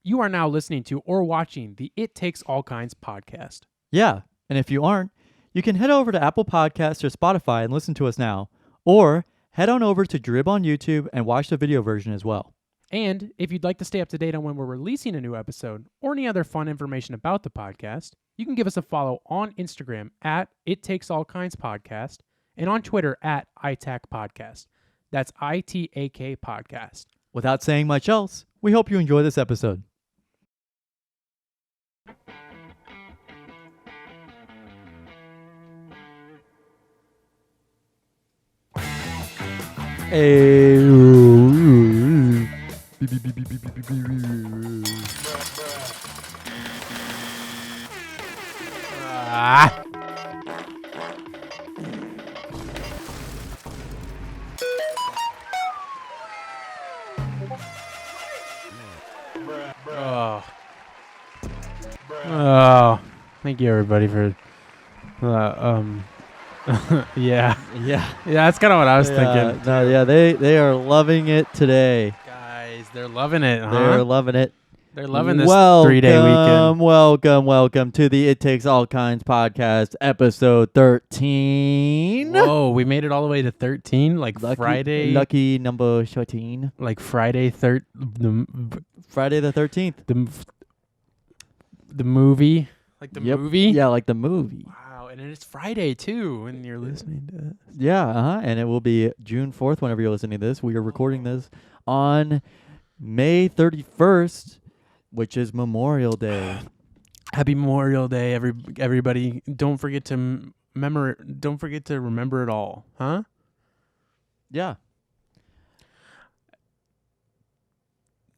You are now listening to or watching the It Takes All Kinds podcast. Yeah, and if you aren't, you can head over to Apple Podcasts or Spotify and listen to us now. Or head on over to Drib on YouTube and watch the video version as well. And if you'd like to stay up to date on when we're releasing a new episode or any other fun information about the podcast, you can give us a follow on Instagram at It Takes All Kinds Podcast and on Twitter at ITAC Podcast. That's ITAK Podcast. Without saying much else, we hope you enjoy this episode. Ah. Oh, thank you everybody for yeah, that's kind of what I was thinking. No, yeah, they are loving it today. Guys, they're loving it, huh? They're loving it. They're loving this 3-day weekend. Welcome to the It Takes All Kinds podcast, episode 13. Whoa, we made it all the way to 13, like Friday. Lucky number 13. Like Friday Friday the 13th. The movie. Like the movie? Yeah, like the movie. Wow, and it's Friday too when you're listening to it. Yeah, and it will be June 4th whenever you're listening to this. We are recording this on May 31st, which is Memorial Day. Happy Memorial Day, everybody. Don't forget to remember it all, huh? Yeah.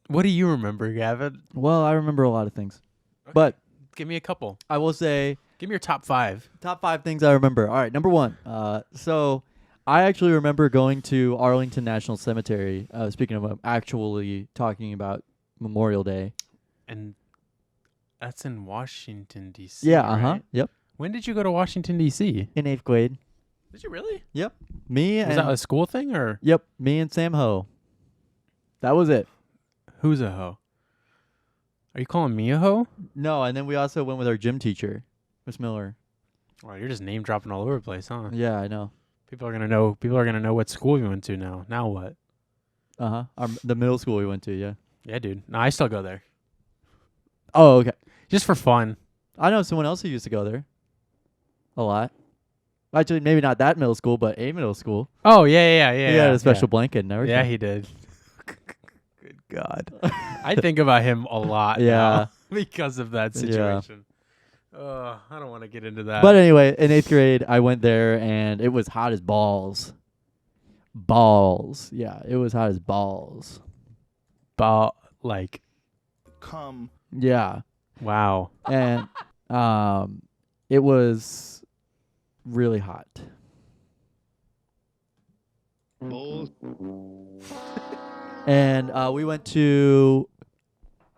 What do you remember, Gavin? Well, I remember a lot of things. Okay. But give me a couple. I will say, give me your top 5. Top 5 things I remember. All right, number 1. So I actually remember going to Arlington National Cemetery. Speaking of actually talking about Memorial Day. And that's in Washington, D.C. Yeah, right? Yep. When did you go to Washington, D.C.? In 8th grade. Did you really? Yep. Was that a school thing or? Yep. Me and Sam Ho. That was it. Who's a hoe? Are you calling me a hoe? No, and then we also went with our gym teacher, Miss Miller. Wow, you're just name dropping all over the place, huh? Yeah, I know. People are gonna know what school you went to now. Now what? The middle school we went to, yeah. Yeah, dude. No, I still go there. Oh, okay. Just for fun. I know someone else who used to go there. A lot. Actually, maybe not that middle school, but a middle school. Oh, yeah. He had a special blanket and everything. Yeah, he did. Good God. I think about him a lot now because of that situation. I don't want to get into that. But anyway, in 8th grade, I went there, and it was hot as balls. Balls. Yeah, it was hot as balls. Like. Come. Yeah. Wow. And it was really hot. And we went to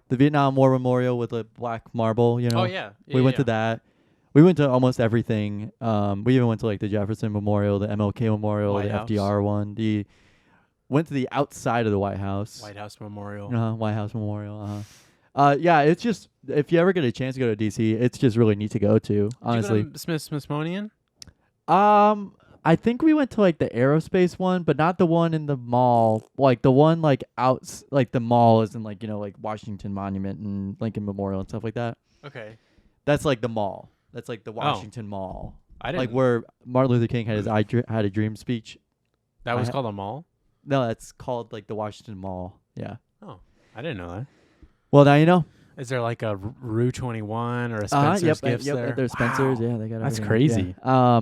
the Vietnam War Memorial with a black marble, you know. Oh, yeah. We went to that. We went to almost everything. We even went to like the Jefferson Memorial, the MLK Memorial, White the House. FDR one. Went to the outside of the White House. White House Memorial. White House Memorial. Yeah, it's just, if you ever get a chance to go to DC, it's just really neat to go to, honestly. Did you go to Smithsonian? I think we went to like the aerospace one, but not the one in the mall. Like the one like like the mall is in like, you know, like Washington Monument and Lincoln Memorial and stuff like that. Okay. That's like the mall. That's like the Washington Mall. I didn't. Like where Martin Luther King had his I Had a Dream speech. That was called a mall? No, that's called like the Washington Mall. Yeah. Oh, I didn't know that. Well, now you know. Is there like a Rue 21 or a Spencer's Gifts there? There's Spencer's. Wow. Yeah, they got That's everything. crazy. Yeah.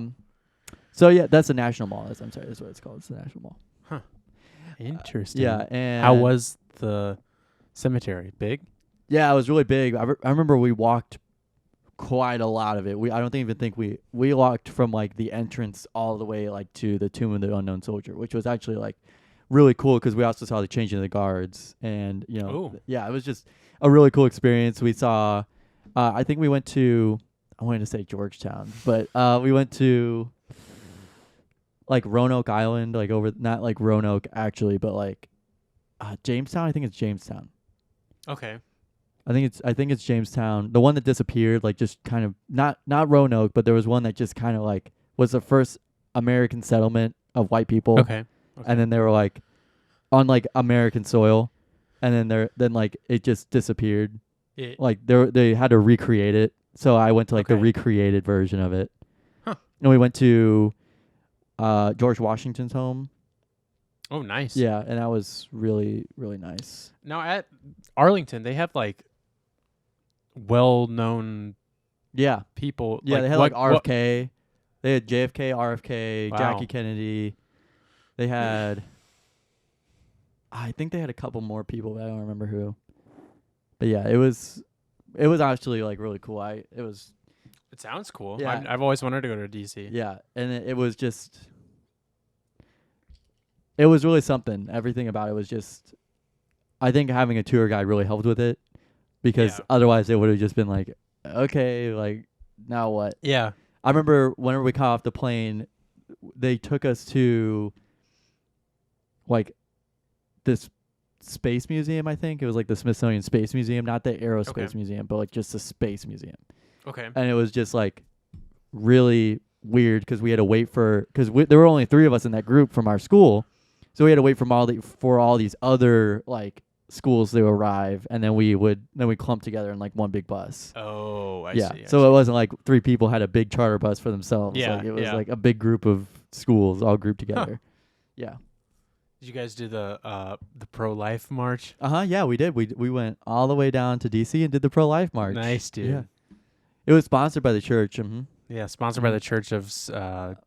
So yeah, that's the National Mall. I'm sorry, that's what it's called. It's the National Mall. Huh. Interesting. Yeah, and how was the cemetery? Big? Yeah, it was really big. I remember we walked quite a lot of it. I don't even think we walked from like the entrance all the way like to the Tomb of the Unknown Soldier, which was actually like really cool because we also saw the changing of the guards, and you know, yeah, it was just a really cool experience. We saw, I think we went to, I wanted to say Georgetown, but we went to like Roanoke Island, like over, not like Roanoke actually, but like Jamestown. I think it's Jamestown. Okay. I think it's Jamestown. The one that disappeared, like just kind of not Roanoke, but there was one that just kind of like was the first American settlement of white people. Okay. And then they were like on like American soil, and then like it just disappeared. Like they had to recreate it. So I went to like the recreated version of it. Huh. And we went to George Washington's home. Oh, nice. Yeah, and that was really, really nice. Now at Arlington, they have like well-known people. Yeah, they had like RFK. They had JFK, RFK, Wow. Jackie Kennedy. They had, I think they had a couple more people, but I don't remember who. But yeah, it was actually like really cool. It sounds cool. Yeah. I've always wanted to go to DC. Yeah, and it was just, it was really something. Everything about it was just, I think having a tour guide really helped with it, because otherwise it would have just been like, okay, like now what? Yeah. I remember whenever we got off the plane, they took us to like this space museum. I think it was like the Smithsonian Space Museum, not the Aerospace Museum, but like just the Space Museum. Okay. And it was just like really weird because we had to wait because there were only 3 of us in that group from our school, so we had to wait for all these other like schools to arrive, and then we clump together in like one big bus. Oh, I see. So it wasn't like 3 people had a big charter bus for themselves. Yeah, like it was like a big group of schools all grouped together. Yeah. Did you guys do the pro-life march? Yeah, we did. We went all the way down to DC and did the pro-life march. Nice, dude. Yeah. It was sponsored by the church. Yeah, sponsored by the Church of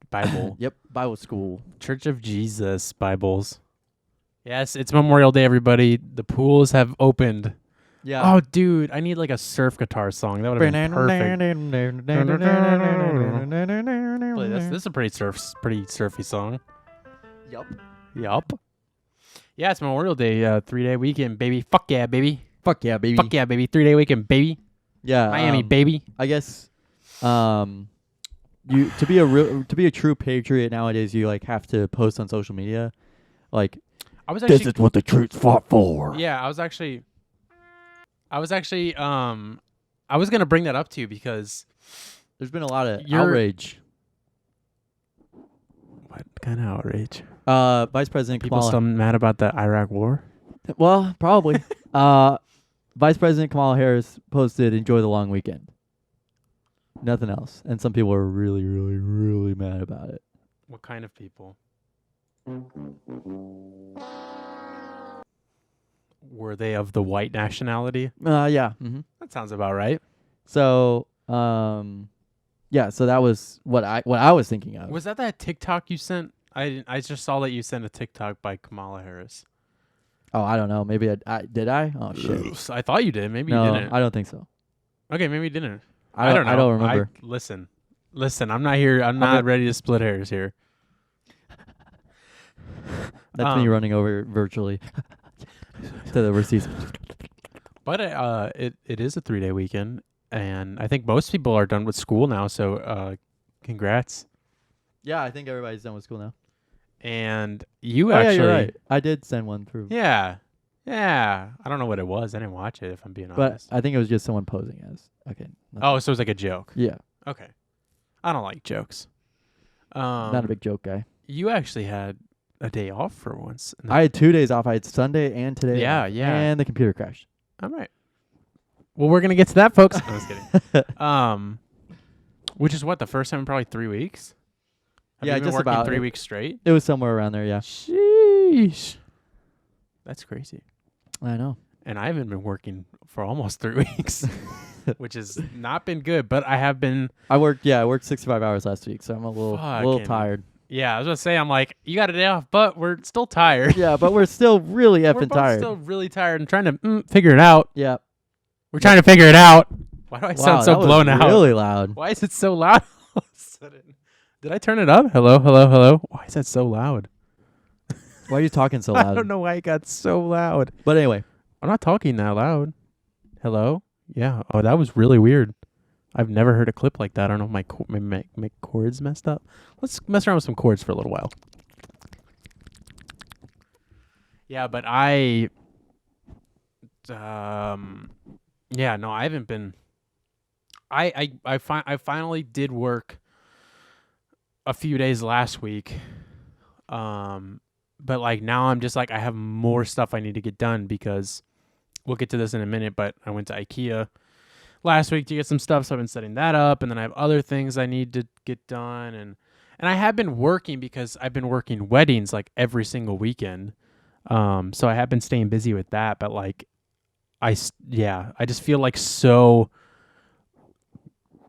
Bible. Yep, Bible school. Church of Jesus Bibles. Yes, it's Memorial Day, everybody. The pools have opened. Yeah. Oh, dude, I need like a surf guitar song. That would have been perfect. Play this. This is a pretty surfy song. Yup. Yeah, it's Memorial Day, 3-day weekend, baby. Fuck yeah, baby. Fuck yeah, baby. 3-day weekend, baby. Yeah. Miami, baby. I guess you to be a true patriot nowadays, you like have to post on social media. Like, this is what the troops fought for. Yeah, I was gonna bring that up to you because there's been a lot of outrage. What kind of outrage? Vice President People Kamala. still mad about the Iraq War? Well, probably. Vice President Kamala Harris posted, "Enjoy the long weekend." Nothing else, and some people are really, really, really mad about it. What kind of people? Were they of the white nationality? Yeah. Mm-hmm. That sounds about right. So, yeah. So that was what I was thinking of. Was that TikTok you sent? I just saw that you sent a TikTok by Kamala Harris. Oh, I don't know. Maybe I did. Oh shit. I thought you did. Maybe no, you didn't. I don't think so. Okay, maybe you didn't. I don't know. I don't remember. Listen. I'm not here. I'm not ready to split hairs here. That's me running over virtually to the receipts. But it is a 3-day weekend, and I think most people are done with school now. So, congrats. Yeah, I think everybody's done with school now. And you actually, yeah, you're right. I did send one through. Yeah. I don't know what it was. I didn't watch it, if I'm being honest. But I think it was just someone posing as. Okay. Oh, so it was like a joke. Yeah. Okay. I don't like jokes. Not a big joke guy. You actually had a day off for once. I had 2 days off. I had Sunday and today. Yeah, off, yeah. And the computer crashed. All right. Well, we're gonna get to that, folks. I was kidding. Which is what, the first time in probably 3 weeks? Have Yeah, you been just working about 3 weeks straight. It was somewhere around there. Yeah. Sheesh. That's crazy. I know. And I haven't been working for almost 3 weeks, which has not been good. But I have been. I worked 65 hours last week, so I'm a little tired. Yeah, I was gonna say, I'm like, you got a day off, but we're still tired. Yeah, but we're still really effing we're both tired. Still really tired and trying to figure it out. Yeah. We're trying to figure it out. Why do I sound so blown out? Really loud. Why is it so loud all of a sudden? Did I turn it up? Hello, hello, hello. Why is that so loud? Why are you talking so loud? I don't know why it got so loud. But anyway. I'm not talking that loud. Hello? Yeah. Oh, that was really weird. I've never heard a clip like that. I don't know if my chords messed up. Let's mess around with some chords for a little while. Yeah, but I Yeah, no, I haven't been. I finally did work a few days last week. But like now I'm just like I have more stuff I need to get done because we'll get to this in a minute, but I went to IKEA last week to get some stuff, so I've been setting that up, and then I have other things I need to get done, and I have been working because I've been working weddings like every single weekend. So I have been staying busy with that, but like I just feel like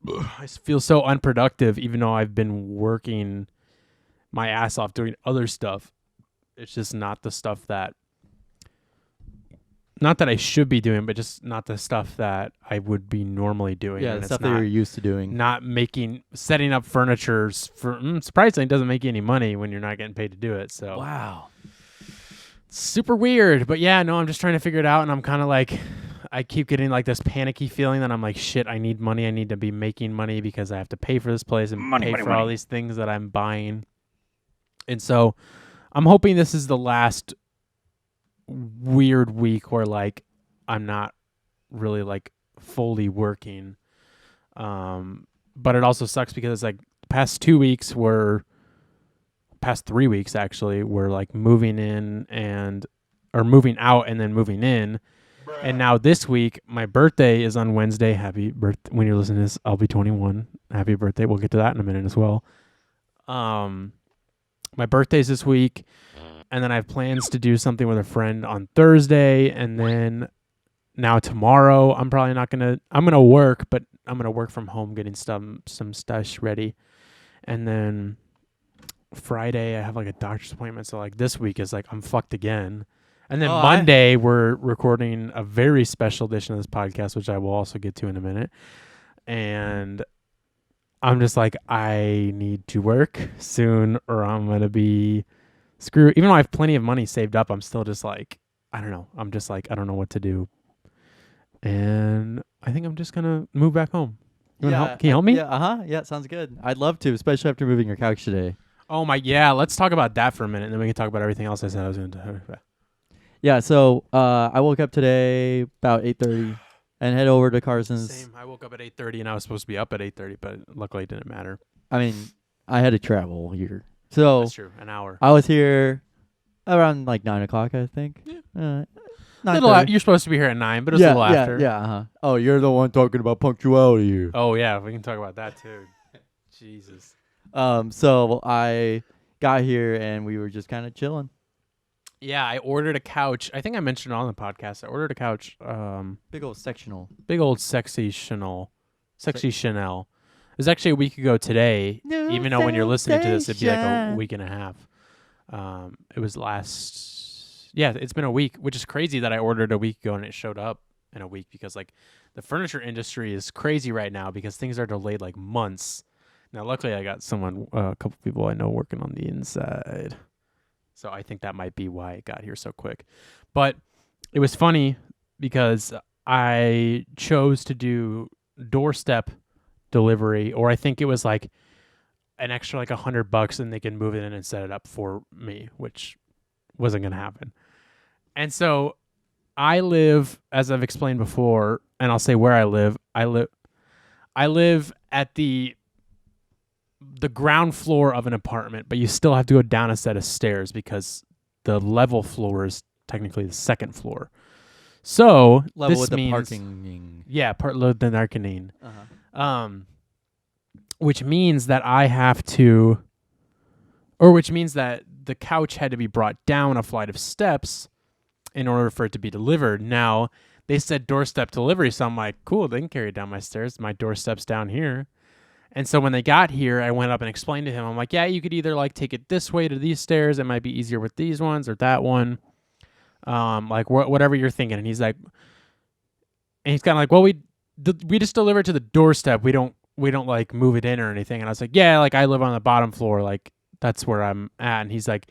I feel so unproductive even though I've been working my ass off doing other stuff. It's just not the stuff that not that I should be doing, but just not the stuff that I would be normally doing. Yeah, and the it's stuff that not, you're used to doing. not setting up furnitures for surprisingly it doesn't make you any money when you're not getting paid to do it. So Wow. super weird. But yeah, no, I'm just trying to figure it out, and I'm kind of like I keep getting like this panicky feeling that I'm like, shit, I need money. I need to be making money because I have to pay for this place and pay for all these things that I'm buying. And so I'm hoping this is the last weird week where like I'm not really like fully working. But it also sucks because it's like past 3 weeks actually were like moving out and then moving in. And now this week, my birthday is on Wednesday. Happy birthday. When you're listening to this, I'll be 21. Happy birthday. We'll get to that in a minute as well. My birthday's this week, and then I have plans to do something with a friend on Thursday, and then now tomorrow I'm probably not going to I'm going to work, but I'm going to work from home getting some stuff ready. And then Friday I have like a doctor's appointment, so like this week is like I'm fucked again. And then Monday, we're recording a very special edition of this podcast, which I will also get to in a minute. And I'm just like, I need to work soon or I'm going to be screwed. Even though I have plenty of money saved up, I'm still just like, I don't know. I'm just like, I don't know what to do. And I think I'm just going to move back home. Can you help me? Yeah, yeah, sounds good. I'd love to, especially after moving your couch today. Oh, let's talk about that for a minute, and then we can talk about everything else I said I was going to do. Yeah, so I woke up today about 8:30 and head over to Carson's. Same. I woke up at 8:30 and I was supposed to be up at 8:30, but luckily it didn't matter. I mean, I had to travel here. So that's true. An hour. I was here around like 9 o'clock, I think. Yeah. You're supposed to be here at 9, but it was a little after. Yeah. Oh, you're the one talking about punctuality here. Oh, yeah. We can talk about that too. Jesus. So I got here and we were just kind of chilling. Yeah, I ordered a couch. I think I mentioned it on the podcast. I ordered a couch. Big old sectional. Big old sexy Chanel. Sexy Chanel. It was actually a week ago today, even though when you're listening to this, it'd be like a week and a half. It was it's been a week, which is crazy that I ordered a week ago and it showed up in a week because like the furniture industry is crazy right now because things are delayed like months. Now, luckily, I got a couple people I know working on the inside. So I think that might be why it got here so quick. But it was funny because I chose to do doorstep delivery, or I think it was like an extra like $100 and they can move it in and set it up for me, which wasn't going to happen. And so I live, as I've explained before, and I'll say where I live. I live at the ground floor of an apartment, but you still have to go down a set of stairs because the level floor is technically the second floor. So level this with means, the parking. Yeah, part load the narconing. Uh-huh. Which means that which means that the couch had to be brought down a flight of steps in order for it to be delivered. Now, they said doorstep delivery, so I'm like, cool, they can carry it down my stairs. My doorstep's down here. And so when they got here, I went up and explained to him, I'm like, yeah, you could either like take it this way to these stairs. It might be easier with these ones or that one. Like whatever you're thinking. And he's like, and he's kind of like, well, we just deliver it to the doorstep. We don't like move it in or anything. And I was like, yeah, like I live on the bottom floor. Like that's where I'm at. And he's like,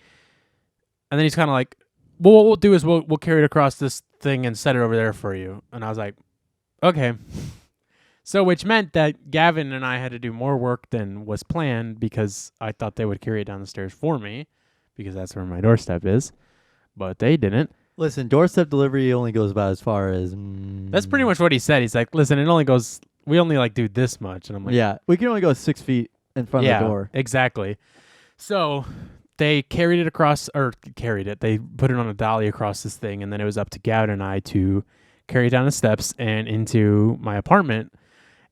and then he's kind of like, well, what we'll do is we'll carry it across this thing and set it over there for you. And I was like, okay. So which meant that Gavin and I had to do more work than was planned because I thought they would carry it down the stairs for me because that's where my doorstep is. But they didn't. Listen, doorstep delivery only goes about as far as. That's pretty much what he said. He's like, listen, it only goes. We only like do this much, and I'm like, Yeah, we can only go 6 feet in front of the door. Exactly. So they carried it across, or carried it. They put it on a dolly across this thing, and then it was up to Gavin and I to carry it down the steps and into my apartment.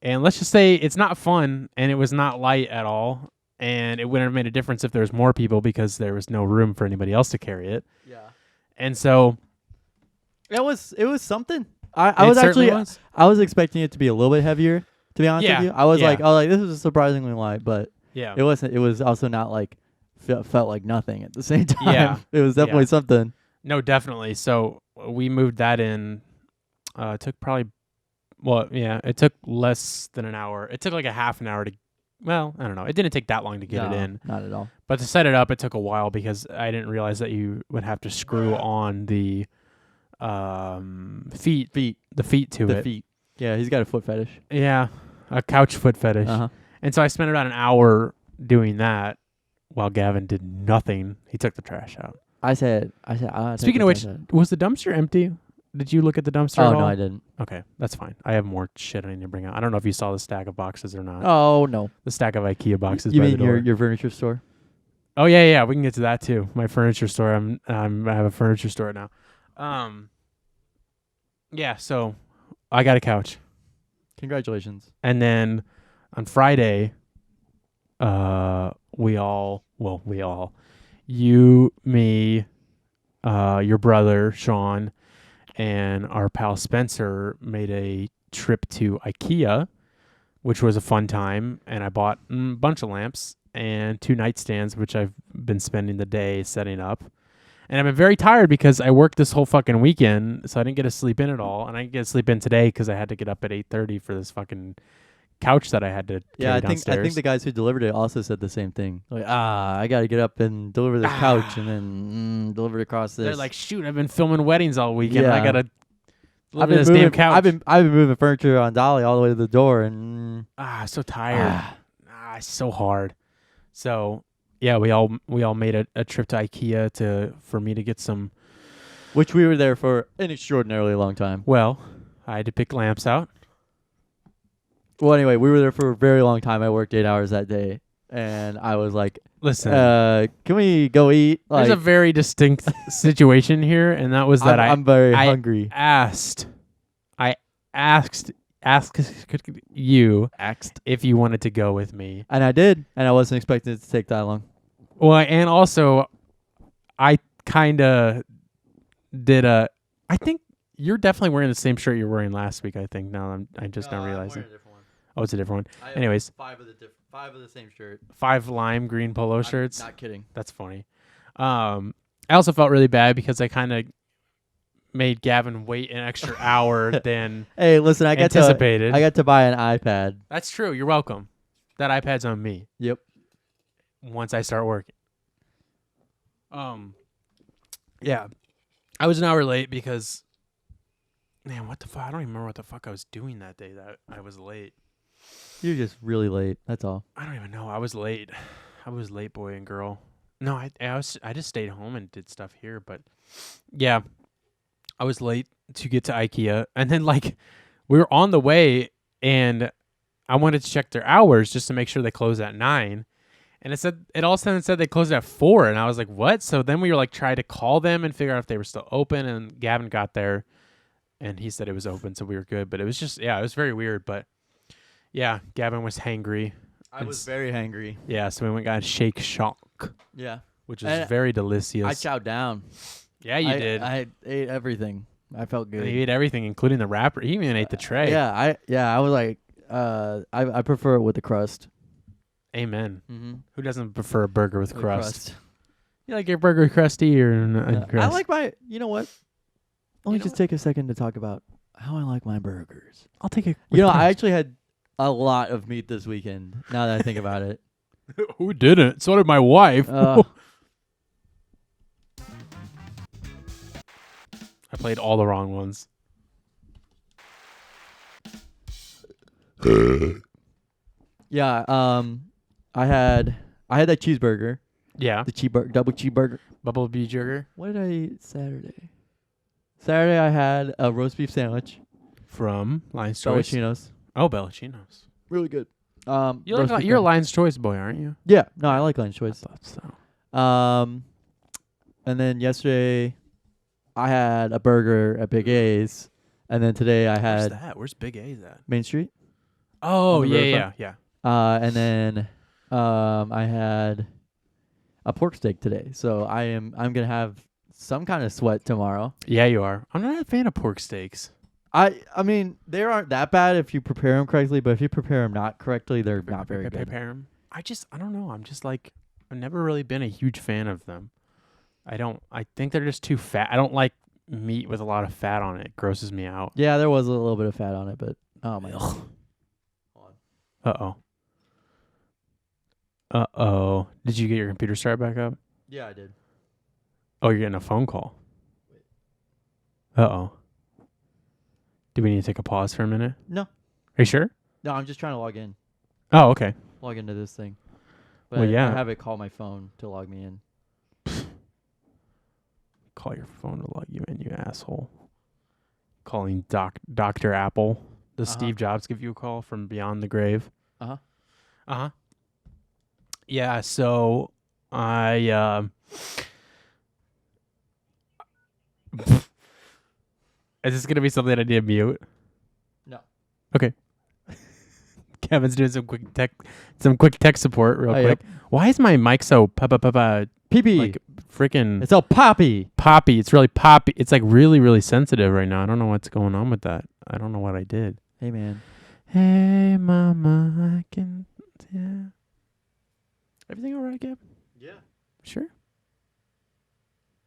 And let's just say it's not fun, and it was not light at all. And it wouldn't have made a difference if there was more people because there was no room for anybody else to carry it. Yeah. And so it was something. I was expecting it to be a little bit heavier, to be honest with you. I was like, this is surprisingly light, but it wasn't. It was also not like felt like nothing at the same time. Yeah. It was definitely something. No, definitely. So we moved that in. It took it took less than an hour. It took like a half an hour to. Well, I don't know. It didn't take that long to get it in. Not at all. But to set it up, it took a while because I didn't realize that you would have to screw on the feet to it. The feet. Yeah, he's got a foot fetish. Yeah, a couch foot fetish. Uh-huh. And so I spent about an hour doing that while Gavin did nothing. He took the trash out. I said. Speaking of which, was the dumpster empty? Did you look at the dumpster at all? Oh, no, I didn't. Okay, that's fine. I have more shit I need to bring out. I don't know if you saw the stack of boxes or not. Oh, no. The stack of IKEA boxes You by mean the door. your furniture store? Oh, yeah. We can get to that, too. My furniture store. I have a furniture store now. Yeah, so I got a couch. Congratulations. And then on Friday, you, me, your brother, Sean, and our pal Spencer made a trip to IKEA, which was a fun time. And I bought a bunch of lamps and 2 nightstands, which I've been spending the day setting up. And I've been very tired because I worked this whole fucking weekend, so I didn't get to sleep in at all. And I didn't get to sleep in today because I had to get up at 8:30 for this fucking couch that I had to carry downstairs. I think the guys who delivered it also said the same thing. Like, I got to get up and deliver this couch and then deliver it across this. They're like, shoot, I've been filming weddings all weekend. Yeah. I got to deliver this damn couch. I've been moving furniture on dolly all the way to the door and so tired. It's so hard. So yeah, we all made a trip to IKEA for me to get some. Which we were there for an extraordinarily long time. Well, I had to pick lamps out. Well, anyway, we were there for a very long time. I worked 8 hours that day, and I was like, "Listen, can we go eat?" There's a very distinct situation here, and that was that I'm very hungry. I asked you if you wanted to go with me, and I did, and I wasn't expecting it to take that long. Well, and also, I kind of did I think you're definitely wearing the same shirt you're wearing last week. I think now I'm just now realizing. I'm wearing a different one. Oh, it's a different one. I have Anyways, 5 of the same shirt. 5 lime green polo shirts. Not kidding. That's funny. I also felt really bad because I kind of made Gavin wait an extra hour than Hey, listen, I got to buy an iPad. That's true. You're welcome. That iPad's on me. Yep. Once I start working. Yeah. I was an hour late because man, what the fuck? I don't even remember what the fuck I was doing that day that I was late. You're just really late. That's all. I don't even know. I was late. I was late, boy and girl. No, I just stayed home and did stuff here, but yeah. I was late to get to IKEA, and then we were on the way, and I wanted to check their hours just to make sure they close at 9. And it all of a sudden said they closed at 4, and I was like, what? So then we were trying to call them and figure out if they were still open, and Gavin got there, and he said it was open, so we were good. But it was just, it was very weird. But yeah, Gavin was hangry. I was very hangry. Yeah, so we went and got Shake Shack. Yeah. Which was very delicious. I chowed down. Yeah, you did. I ate everything. I felt good. He ate everything, including the wrapper. He even ate the tray. I was like, I prefer it with the crust. Amen. Mm-hmm. Who doesn't prefer a burger with crust? You like your burger crusty or crust? I like my. You know what? Let me just take a second to talk about how I like my burgers. I'll take it. I actually had a lot of meat this weekend. Now that I think about it. Who didn't? So did my wife. I played all the wrong ones. Yeah. I had that cheeseburger. Yeah. The double cheeseburger. Bubble Bee Burger. What did I eat Saturday? Saturday I had a roast beef sandwich. From Lion's Choice. Bellacino's. Oh, Bellacino's. Really good. You're a Lion's Choice boy, aren't you? Yeah. No, I like Lion's I Choice. thought so. And then yesterday I had a burger at Big A's. And then today I Where's had that? Where's Big A's at? Main Street. Oh, On the yeah. And then I had a pork steak today. So I'm gonna have some kind of sweat tomorrow. Yeah, you are. I'm not a fan of pork steaks. I mean, they aren't that bad if you prepare them correctly, but if you prepare them not correctly, they're not very good. Prepare 'em. I don't know. I'm just like, I've never really been a huge fan of them. I think they're just too fat. I don't like meat with a lot of fat on it. It grosses me out. Yeah, there was a little bit of fat on it, but oh my god. Uh-oh. Did you get your computer started back up? Yeah, I did. Oh, you're getting a phone call. Uh-oh. Do we need to take a pause for a minute? No. Are you sure? No, I'm just trying to log in. Oh, okay. Log into this thing. But Well, yeah. I have it call my phone to log me in. Call your phone to log you in, you asshole. Calling Dr. Apple. Does Steve Jobs give you a call from beyond the grave? Uh-huh. Yeah, so I is this gonna be something that I need to mute? No. Okay. Kevin's doing some quick tech support real quick. Yep. Why is my mic so PP. like freaking It's all poppy. poppy? It's really poppy. It's like really, really sensitive right now. I don't know what's going on with that. I don't know what I did. Hey, man. Hey, mama, I can. Yeah. Everything all right, Gab? Yeah. Sure.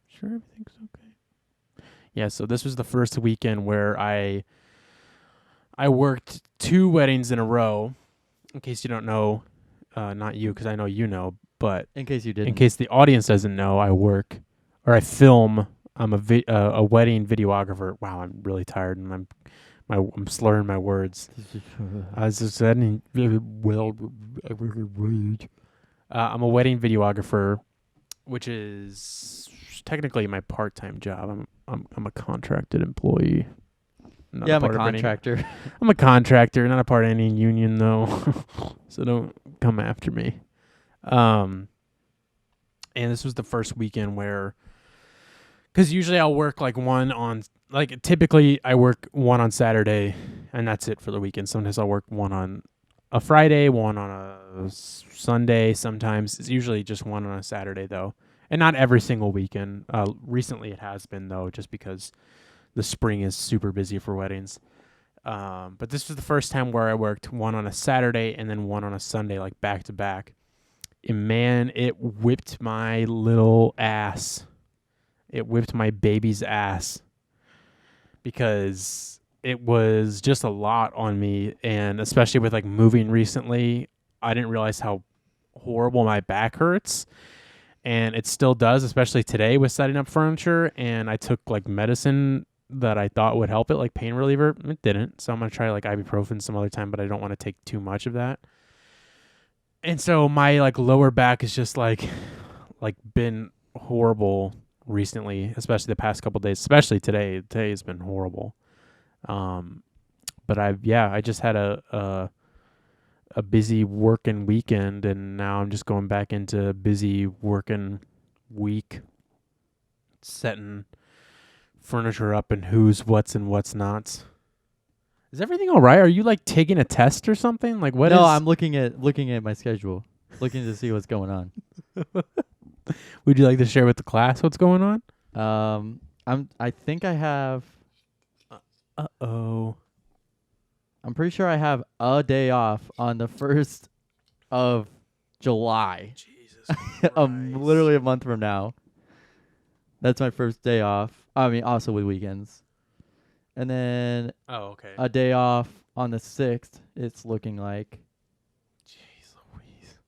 Sure, everything's okay. Yeah. So this was the first weekend where I worked 2 weddings in a row. In case you don't know, not you, because I know you know, but In case you didn't. in case the audience doesn't know, I film. I'm a wedding videographer. Wow, I'm really tired and I'm slurring my words. As I said, I'm a wedding videographer, which is technically my part-time job. I'm a contracted employee. I'm I'm a contractor. I'm a contractor, not a part of any union though. So don't come after me. And this was the first weekend where, because usually I'll work typically I work 1 on Saturday and that's it for the weekend. Sometimes I'll work 1 on a Friday, 1 on a Sunday. Sometimes it's usually just 1 on a Saturday though. And not every single weekend. Recently it has been though, just because the spring is super busy for weddings. But this was the first time where I worked 1 on a Saturday and then 1 on a Sunday, like back to back. And man, it whipped my little ass. It whipped my baby's ass because it was just a lot on me. And especially with like moving recently, I didn't realize how horrible my back hurts. And it still does, especially today with setting up furniture. And I took like medicine that I thought would help it, like pain reliever. It didn't. So I'm going to try like ibuprofen some other time, but I don't want to take too much of that. And so my like lower back is just like been horrible recently, especially the past couple of days, especially today. Today has been horrible. But I just had a busy working weekend, and now I'm just going back into busy working week, setting furniture up and who's, what's, and what's not. Is everything all right? Are you like taking a test or something? Like what? No, I'm looking at my schedule, looking to see what's going on. Would you like to share with the class what's going on? I think I have. Uh-oh. I'm pretty sure I have a day off on the 1st of July. Jesus Christ. Literally a month from now. That's my first day off. I mean, also with weekends. And then a day off on the 6th, it's looking like. Jeez Louise.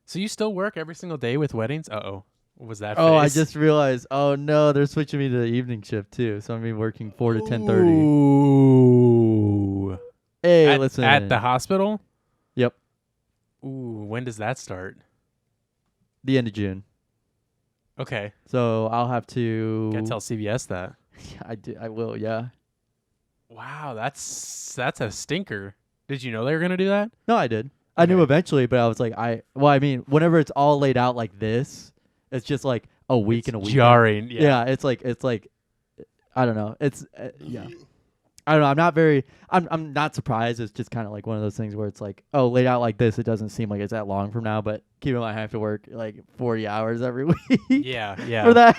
So you still work every single day with weddings? Uh-oh. What was that Oh, face? I just realized. Oh, no, they're switching me to the evening shift, too. So I'm going to be working 4 to 10:30. Ooh. Hey, listen. At the hospital? Yep. Ooh, when does that start? The end of June. Okay. So I'll have to. Gotta tell CVS that. I will. Yeah. Wow, that's a stinker. Did you know they were gonna do that? No, I did. I knew Okay. eventually, but I was like, I mean, whenever it's all laid out like this, it's just like a week It's and a week. jarring. Yeah. It's like I don't know. It's yeah. I don't know. I'm not surprised. It's just kind of like one of those things where it's like, oh, laid out like this, it doesn't seem like it's that long from now. But keep in mind, I have to work like 40 hours every week. Yeah. For that,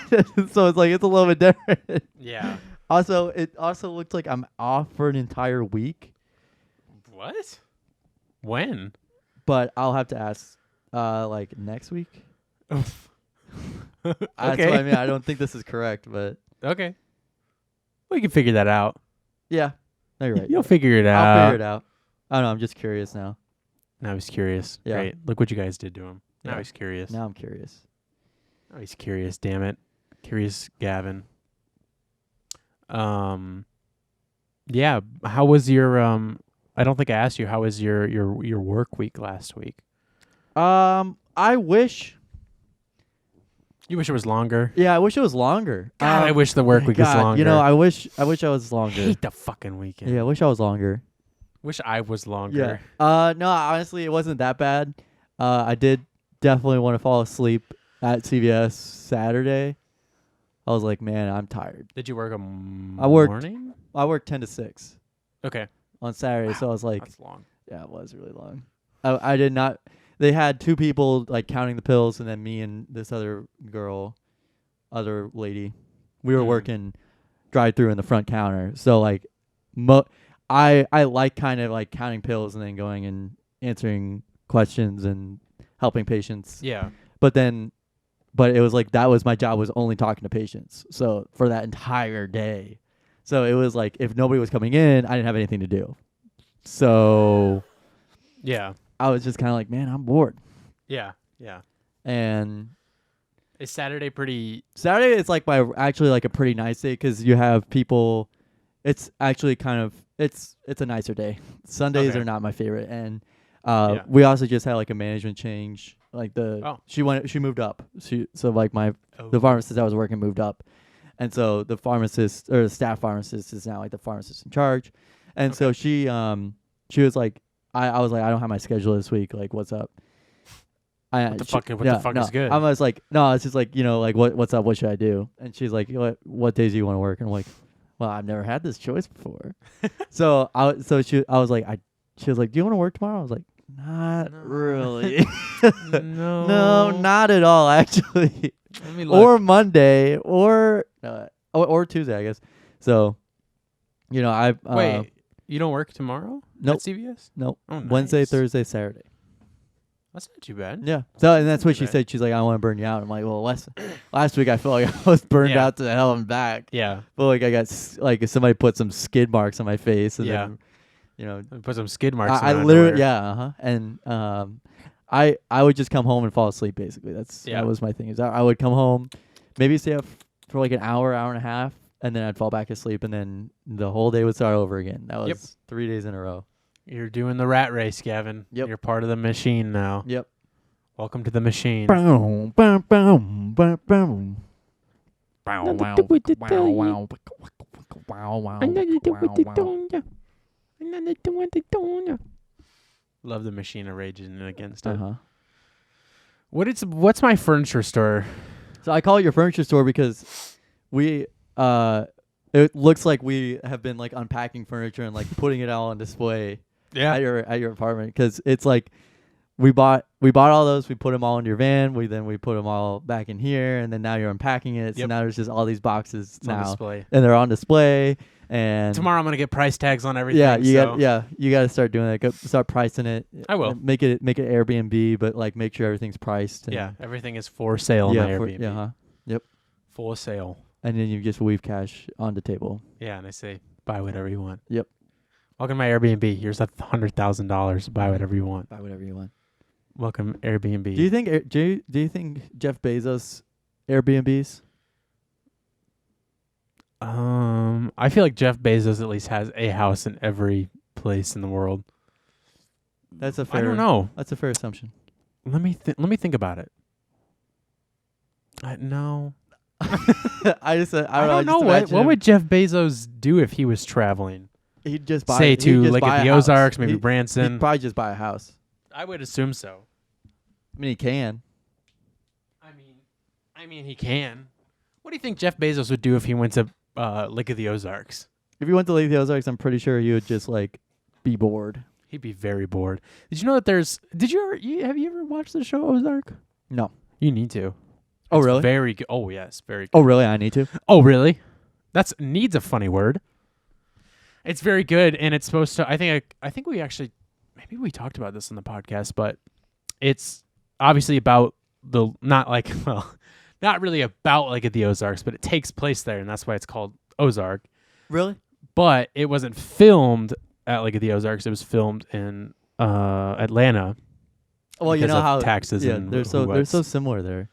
so it's like it's a little bit different. Yeah. Also, it also looks like I'm off for an entire week, What? When? but I'll have to ask, like next week. That's what I Okay. mean. I don't think this is correct, but Okay. We can figure that out. yeah, no, you're right. You'll figure it out. I'll figure it out. I don't know. I'm just curious now. Now he's curious. Yeah. Great. Look what you guys did to him. Now Yeah. he's curious. Now I'm curious. Now he's curious. Damn it. Curious Gavin. Yeah. How was your I don't think I asked you. How was your work week last week? I wish. You wish it was longer. Yeah, I wish it was longer. God, I wish the work week was God, longer. you know, I wish I was I longer. hate the fucking weekend. Yeah, I wish I was longer. Wish I was longer. No, honestly, it wasn't that bad. I did definitely want to fall asleep at CVS Saturday. I was like, man, I'm tired. Did you work a I worked- morning? I worked 10 to 6 Okay. on Saturday, so I was like, That's long. yeah, it was really long. I did not. They had two people like counting the pills, and then me and this other lady. We were Mm. working drive through in the front counter. So like, I like kind of like counting pills and then going and answering questions and helping patients. Yeah. But it was like that was my job, was only talking to patients. So for that entire day. So it was like if nobody was coming in, I didn't have anything to do. So Yeah. I was just kind of like, man, I'm bored. Yeah. Yeah. And Is Saturday pretty? Saturday is like actually like a pretty nice day because you have people. It's actually kind of it's a nicer day. Sundays Okay. are not my favorite, and Yeah. we also just had like a management change. Like Oh. she moved up. So like the Oh. pharmacist I was working moved up, and so the pharmacist or the staff pharmacist is now like the pharmacist in charge, and so she was like I was like I don't have my schedule this week. Like what's up? What the fuck is good? I was like, no, it's just like, you know, like what's up? What should I do? And she's like, what days do you want to work? And I'm like, well, I've never had this choice before. She was like, do you want to work tomorrow? I was like, not No. really. No. No, not at all, actually. Let me look. Or Monday or Tuesday, I guess. So, you know, Wait, you don't work tomorrow? Nope. At CVS? nope. Oh, nice. Wednesday, Thursday, Saturday. That's not too bad. Yeah. So, and that's what she Okay. said. She's like, I don't want to burn you out. I'm like, well, last week I felt like I was burned Yeah. out to the hell and back. Yeah. But like I got like somebody put some skid marks on my face, and Yeah. then, you know, Put some skid marks I on literally underwear. and I would just come home and fall asleep. Basically, that was my thing. Is I would come home, maybe stay up for like an hour and a half, and then I'd fall back asleep, and then the whole day would start over again. That was Yep. 3 days in a row. You're doing the rat race, Gavin. Yep. You're part of the machine now. Yep. Welcome to the machine. Boom, boom, boom, boom, boom. Bow, wow, wow, wow, wow, wow, wow. Love the machine of raging against it. Uh-huh. What's my furniture store? So I call it your furniture store because we it looks like we have been like unpacking furniture and like putting it all on display Yeah. at your apartment, because it's like we bought all those, we put them all in your van, we put them all back in here, and then now you're unpacking it. So Yep. now there's just all these boxes It's on now, display. and they're on display. And Tomorrow I'm gonna get price tags on everything. yeah, you so. got to start doing that. Go start pricing it. I will. Make it Airbnb, but like make sure everything's priced. And Yeah, everything is for sale on my Airbnb. Yeah, Sale. and then you just weave cash on the table. Yeah, and I say buy whatever you want. Yep. Welcome to my Airbnb. Here's $100,000. Buy whatever you want. Buy whatever you want. Welcome Airbnb. Do you think Jeff Bezos Airbnbs? I feel like Jeff Bezos at least has a house in every place in the world. That's a fair. I don't know. That's a fair assumption. Let me think about it. No. I don't know what would Jeff Bezos do if he was traveling. He'd just buy. Say to like at the Ozarks, maybe He'd Branson. He'd probably just buy a house. I would assume so. I mean, he can. I mean, he can. What do you think Jeff Bezos would do if he went to Lake of the Ozarks? If he went to Lake of the Ozarks, I'm pretty sure he would just like be bored. He'd be very bored. Did you know that there's? Have you ever watched the show Ozark? No. You need to. Oh, It's really? Very good. Oh, yes, very good. Oh, really? I need to. Oh, really? That's needs a funny word. It's very good, and it's supposed to. I think we actually maybe we talked about this on the podcast, but it's obviously about not really about Lake of the Ozarks, but it takes place there, and that's why it's called Ozark. Really? But it wasn't filmed at Lake of the Ozarks. It was filmed in Atlanta. Well, you know how taxes. Yeah, and they're so similar there.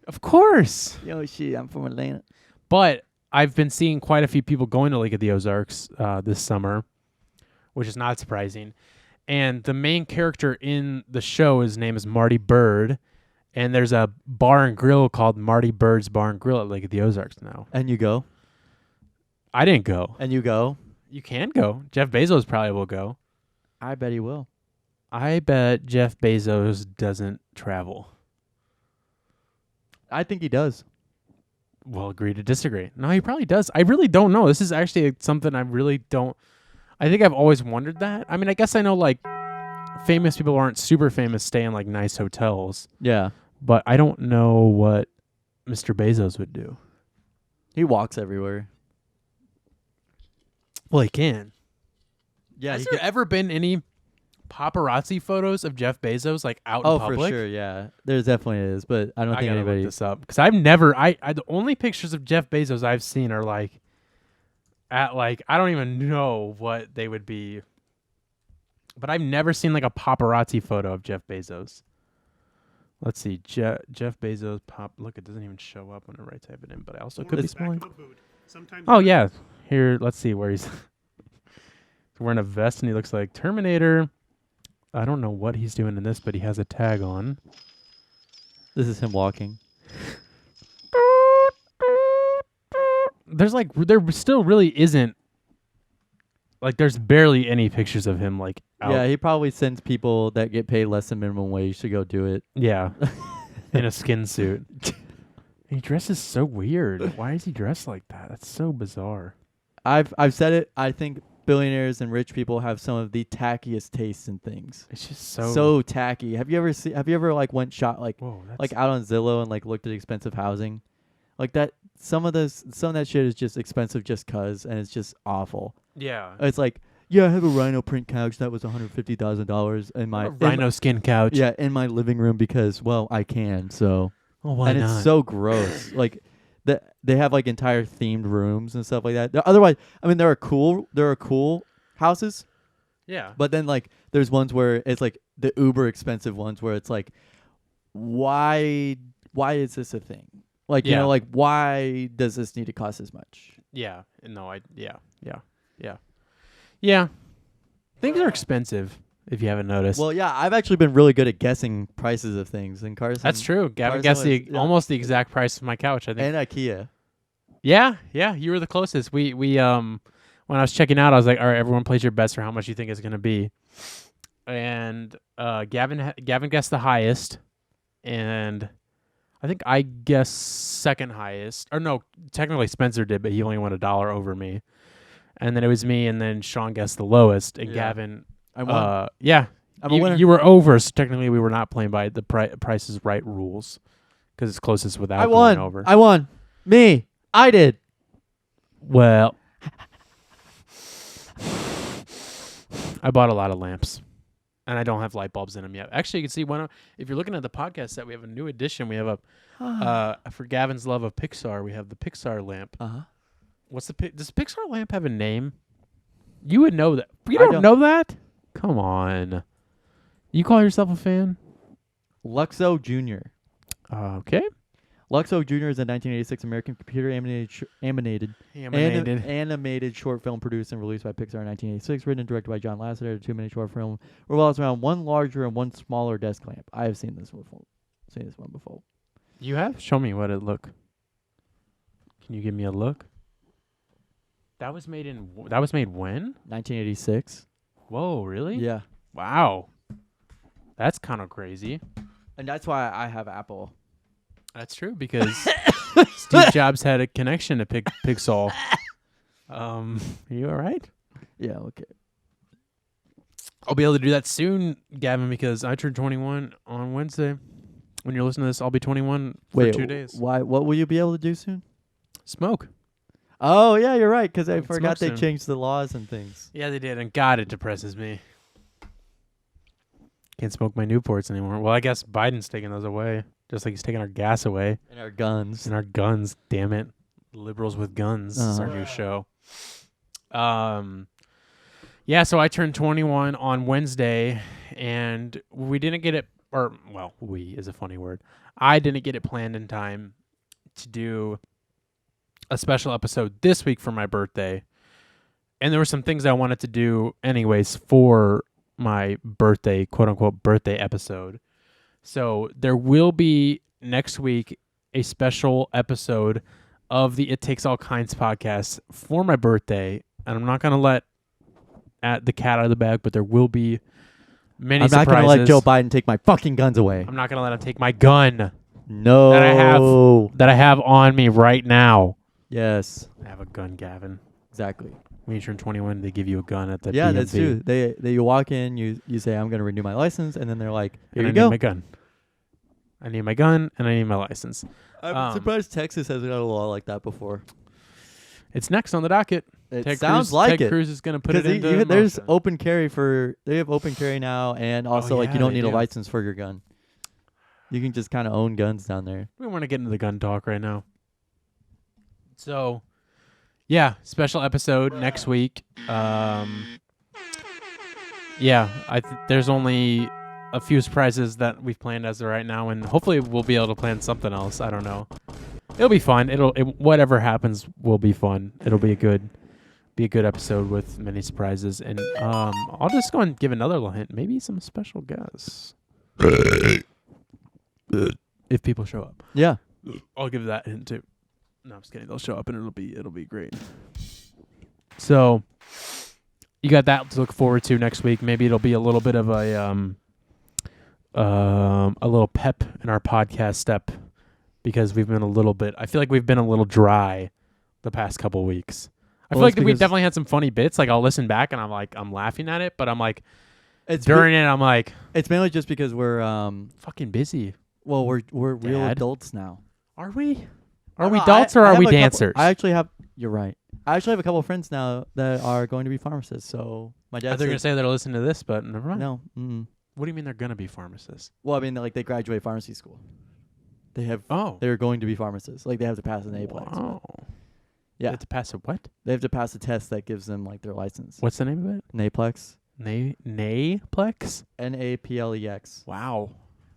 Of course. Yo, shit, I'm from Atlanta. But I've been seeing quite a few people going to Lake of the Ozarks this summer, which is not surprising. And the main character in the show, his name is Marty Bird, and there's a bar and grill called Marty Bird's Bar and Grill at Lake of the Ozarks now. And you go? I didn't go. And you go? You can go. Jeff Bezos probably will go. I bet he will. I bet Jeff Bezos doesn't travel. I think he does. Well, agree to disagree. No, he probably does. I really don't know. This is actually something I really don't. I think I've always wondered that. I mean, I guess I know like famous people who aren't super famous stay in like nice hotels. Yeah. But I don't know what Mr. Bezos would do. He walks everywhere. Well, he can. Yeah. Has there ever been any paparazzi photos of Jeff Bezos like out in public? Oh, for sure, yeah. There definitely is, but I don't think anybody. Look this up because I've never. I the only pictures of Jeff Bezos I've seen are like at like I don't even know what they would be. But I've never seen like a paparazzi photo of Jeff Bezos. Let's see, Jeff Bezos pop. Look, it doesn't even show up when I type it in. But I also could be smelling. Oh yeah, here. Let's see where he's wearing a vest and he looks like Terminator. I don't know what he's doing in this, but he has a tag on. This is him walking. There still really isn't. Like, there's barely any pictures of him, like, out. Yeah, he probably sends people that get paid less than minimum wage to go do it. Yeah. In a skin suit. He dresses so weird. Why is he dressed like that? That's so bizarre. I've said it. I think billionaires and rich people have some of the tackiest tastes in things. It's just so so tacky. Have you ever like went shot like out on Zillow and like looked at expensive housing? Like that some of that shit is just expensive just cuz and it's just awful. Yeah. It's like, yeah, I have a rhino print couch that was $150,000 in my rhino skin couch. Yeah, in my living room because well, I can. So well, why and not? It's so gross. Like they have like entire themed rooms and stuff like that. Otherwise, I mean, there are cool houses. Yeah. But then like there's ones where it's like the uber expensive ones where it's like, why is this a thing? Like, you know, like why does this need to cost as much? Yeah. No, Yeah. Things are expensive if you haven't noticed. Well, yeah, I've actually been really good at guessing prices of things. And Carson. That's true. Gavin guessed almost the exact price of my couch, I think. And IKEA. Yeah, you were the closest. We when I was checking out, I was like, all right, everyone place your bets for how much you think it's going to be. And Gavin guessed the highest, and I think I guessed second highest. Or no, technically Spencer did, but he only went $1 over me. And then it was me, and then Sean guessed the lowest, and Gavin. I won. Yeah, I'm a winner. You were over, so technically we were not playing by the Price is Right rules because it's closest without going over. I won. Me. I did. Well, I bought a lot of lamps, and I don't have light bulbs in them yet. Actually, you can see if you're looking at the podcast set, we have a new addition. We have for Gavin's love of Pixar, we have the Pixar lamp. Uh-huh. Does the Pixar lamp have a name? You would know that. You don't know that? Come on. You call yourself a fan? Luxo Jr. Okay. Luxo Jr. is a 1986 American computer animated short film produced and released by Pixar in 1986, written and directed by John Lasseter. A 2-minute short film revolves around one larger and one smaller desk lamp. I have seen this one before. You have? Show me what it look. Can you give me a look? That was made when? 1986. Whoa, really? Yeah. Wow. That's kind of crazy. And that's why I have Apple. That's true because Steve Jobs had a connection to Pixel. Are you all right? Yeah, okay. I'll be able to do that soon, Gavin, because I turned 21 on Wednesday. When you're listening to this, I'll be 21 for 2 days. Why? What will you be able to do soon? Smoke. Oh, yeah, you're right, because I Smoke forgot they soon. changed the laws and things. Yeah, they did, and God, it depresses me. Can't smoke my Newports anymore. Well, I guess Biden's taking those away, just like he's taking our gas away. And our guns. And our guns, damn it. Liberals with guns is our new show. Yeah, so I turned 21 on Wednesday, and we didn't get it, we is a funny word. I didn't get it planned in time to do a special episode this week for my birthday. And there were some things I wanted to do anyways for my birthday, quote unquote, birthday episode. So there will be next week a special episode of the It Takes All Kinds podcast for my birthday. And I'm not going to let the cat out of the bag, but there will be many surprises. I'm not going to let Joe Biden take my fucking guns away. I'm not going to let him take my gun. No. That I have on me right now. Yes. I have a gun, Gavin. Exactly. When you turn 21, they give you a gun at the Yeah, DMV. that's true. They you walk in, you say I'm going to renew my license, and then they're like, here and you I go. need my gun. I need my gun and I need my license. I'm surprised Texas hasn't got a law like that before. It's next on the docket. It sounds like it. Ted Cruz is going to put it into there's motion. open carry they have open carry now, and also yeah, you don't they need a do. license for your gun. You can just kind of own guns down there. We want to get into the gun talk right now. So, yeah, special episode next week. Yeah, there's only a few surprises that we've planned as of right now, and hopefully we'll be able to plan something else. I don't know. It'll be fun. Whatever happens will be fun. It'll be a good episode with many surprises, and I'll just go and give another little hint. Maybe some special guests. If people show up. Yeah. I'll give that hint too. No, I'm just kidding. They'll show up and it'll be great. So you got that to look forward to next week. Maybe it'll be a little bit of a little pep in our podcast step because I feel like we've been a little dry the past couple weeks. I feel like we definitely had some funny bits. Like I'll listen back and I'm laughing at it, but I'm like it's mainly just because we're fucking busy. Well, we're real Dad? adults now. Are we? Are we adults or are we dancers? You're right. I actually have a couple of friends now that are going to be pharmacists. So my dad. They're gonna say they're listening to this, but never mind. No. Mm-mm. What do you mean they're gonna be pharmacists? Well, I mean, like they graduate pharmacy school. They're going to be pharmacists. Like they have to pass an APLEX. Wow. Yeah. They have to pass a what? They have to pass a test that gives them like their license. What's the name of it? NAPLEX. NAPLEX? NAPLEX. Wow.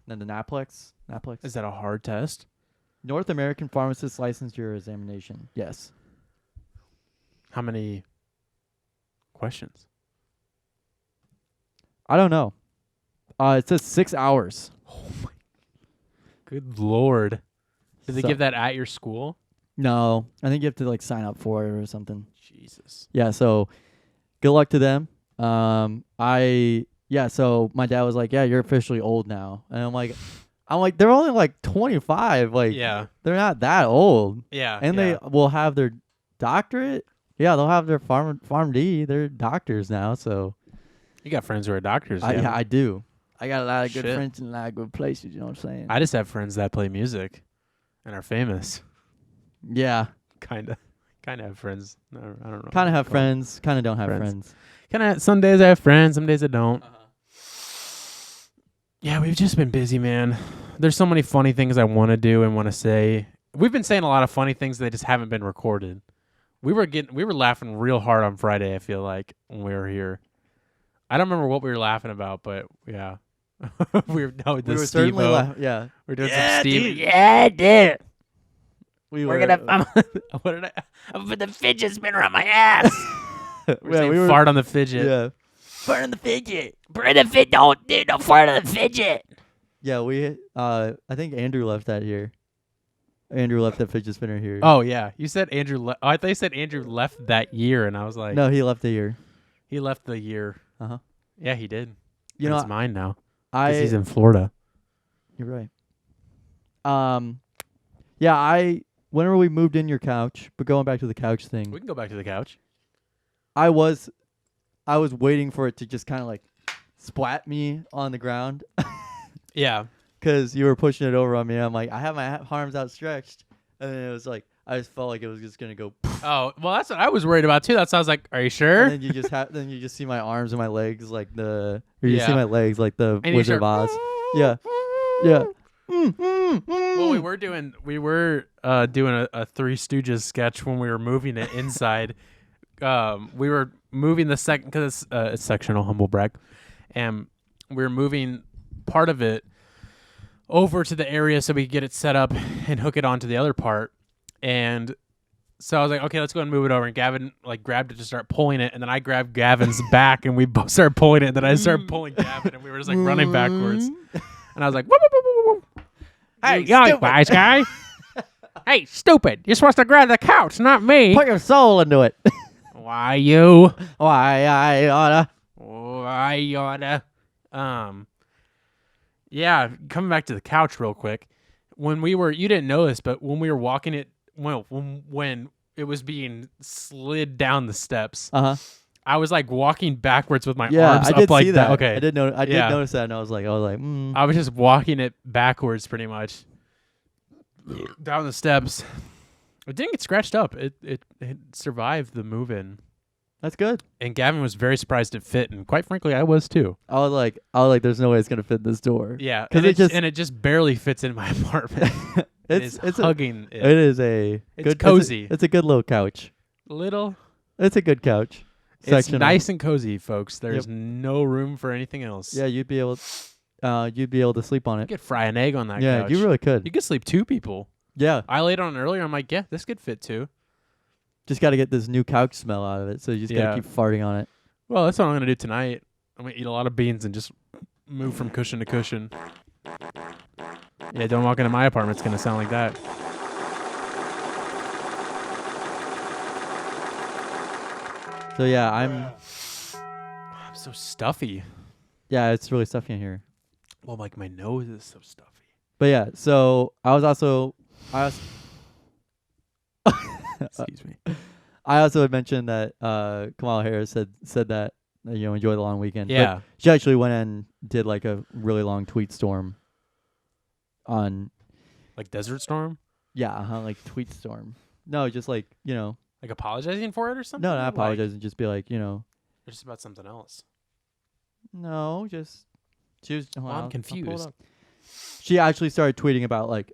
And then the NAPLEX. Is that a hard test? North American Pharmacist Licensure Examination. Yes. How many questions? I don't know. It says 6 hours. Oh my. Good Lord. Did they give that at your school? No. I think you have to like sign up for it or something. Jesus. Yeah, so good luck to them. So my dad was like, yeah, you're officially old now. And I'm like, they're only like 25. Like, yeah. They're not that old. Yeah. And they will have their doctorate. Yeah, they'll have their PharmD. They're doctors now, so. You got friends who are doctors. Yeah, I do. I got a lot of good Shit. friends in a lot of good places, you know what I'm saying? I just have friends that play music and are famous. Yeah. Kind of have friends. I don't know. Kind of have friends. Kind of don't have friends. Some days I have friends, some days I don't. Yeah, we've just been busy, man. There's so many funny things I want to do and want to say. We've been saying a lot of funny things that just haven't been recorded. We were laughing real hard on Friday, I feel like, when we were here. I don't remember what we were laughing about, but yeah. we were certainly laughing. Yeah. We're doing some Steve. Dude. Yeah, dude. We're gonna what did I'm put the fidget spinner on my ass. we fart on the fidget. Yeah. Fart on the fidget. Burn the fidget. Don't fart on the fidget. Yeah, I think Andrew left that here. Andrew left that fidget spinner here. Oh yeah, you said Andrew. I thought you said Andrew left that year, and I was like, No, he left the year. he left the year. Uh-huh. Yeah, he did. You And know, it's mine now because he's I in Florida. You're right. Yeah, whenever we moved in your couch, but going back to the couch thing, We can go back to the couch. I was waiting for it to just kind of like splat me on the ground Yeah. because you were pushing it over on me. I'm like, I have my arms outstretched, and then it was like, I just felt like it was just gonna go. Oh well, that's what I was worried about too. That's why I was like, "Are you sure?" And then you just then you just see my arms and my legs like or you see Yeah. my legs like the And you Wizard of start, Oz. Yeah, yeah. Well, we were doing a Three Stooges sketch when we were moving it inside. We were moving the second because it's sectional, humble brag, and we were moving part of it over to the area so we could get it set up and hook it onto the other part. And so I was like, okay, let's go and move it over. And Gavin like grabbed it to start pulling it, and then I grabbed Gavin's back, and we both started pulling it. And then I started pulling Gavin, and we were just like running backwards. And I was like, whoop, whoop, whoop, whoop, whoop. Hey, yo, wise guy. Hey, stupid. You're supposed to grab the couch, not me. Put your soul into it. Why you? Why I oughta. Why oughta? Yeah, coming back to the couch real quick. When you didn't know this, but when we were walking it, when it was being slid down the steps, I was like walking backwards with my arms I up did like see that. that. Okay, I did Yeah. notice that, and I was like, I was just walking it backwards pretty much down the steps. It didn't get scratched up. It survived the move-in. that's good. And Gavin was very surprised it fit, and quite frankly, I was too. I was like, there's no way it's gonna fit this door. Yeah, 'Cause and it just barely fits in my apartment. it's hugging it is a It's good cozy. It's a good little couch. little. It's a good couch. It's Sectional. nice and cozy, folks. There's no room for anything else. Yeah, you'd be able to sleep on You it. could fry an egg on that Yeah, couch. you really could. You could sleep two people. Yeah, I laid on it earlier. I'm like, yeah, this could fit two. just got to get this new couch smell out of it. So you just Yeah. gotta keep farting on it. Well, that's what I'm gonna do tonight. I'm gonna eat a lot of beans and just move from cushion to cushion. Yeah, don't walk into my apartment. It's gonna sound like that. So yeah, I'm so stuffy. Yeah, it's really stuffy in here. Well, like my nose is so stuffy. But yeah, so I was Excuse me. I also had mentioned that Kamala Harris said that enjoy the long weekend. Yeah. But she actually went and did like a really long tweet storm on Like Desert Storm? like tweet storm. No, just like, Like apologizing for it or something? no, not Like, apologizing, just be like, or just about something else. no, just she was hold Well, on, I'm I'll pull it confused. up. She actually started tweeting about like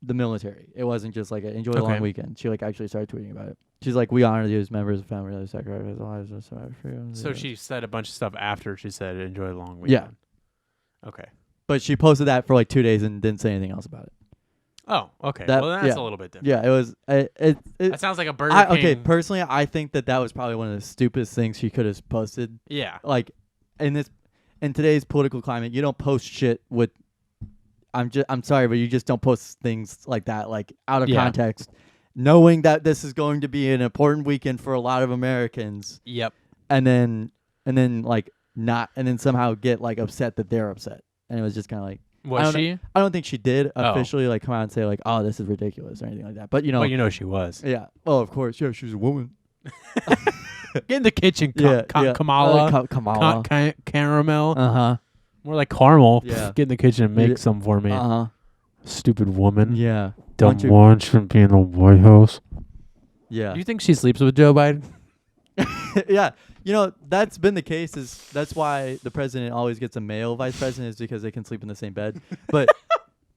the military. It wasn't just like enjoy the long Okay. weekend. She like actually started tweeting about it. She's like, we honor you as members of the family that sacrifice lives and survive freedom. So she said a bunch of stuff after she said enjoy the long weekend. Yeah. Okay. But she posted that for like 2 days and didn't say anything else about it. Oh, okay. That- Well, that's yeah. a little bit different. Yeah, it was. That sounds like a Burger King. Okay, personally, I think that was probably one of the stupidest things she could have posted. Yeah. Like, in today's political climate, you don't post shit with. I'm sorry, but you just don't post things like that, like out of Yeah. context, knowing that this is going to be an important weekend for a lot of Americans, Yep. and then like not, and then somehow get like upset that they're upset, and it was just kind of like. Was she? I don't think she did Oh. officially like come out and say like, "Oh, this is ridiculous" or anything like that. But Well, she was. yeah. Oh, of course. Yeah, she's a woman. Get in the kitchen, Yeah, Kamala. Kamala. Caramel. Uh-huh. More like caramel. Yeah. Get in the kitchen and make Yeah. some for me. Uh-huh. Stupid woman. Yeah. Dumb Bunch of- one shouldn't be in the White House. Yeah. Do you think she sleeps with Joe Biden? Yeah. That's been the case. That's why the president always gets a male vice president is because they can sleep in the same bed.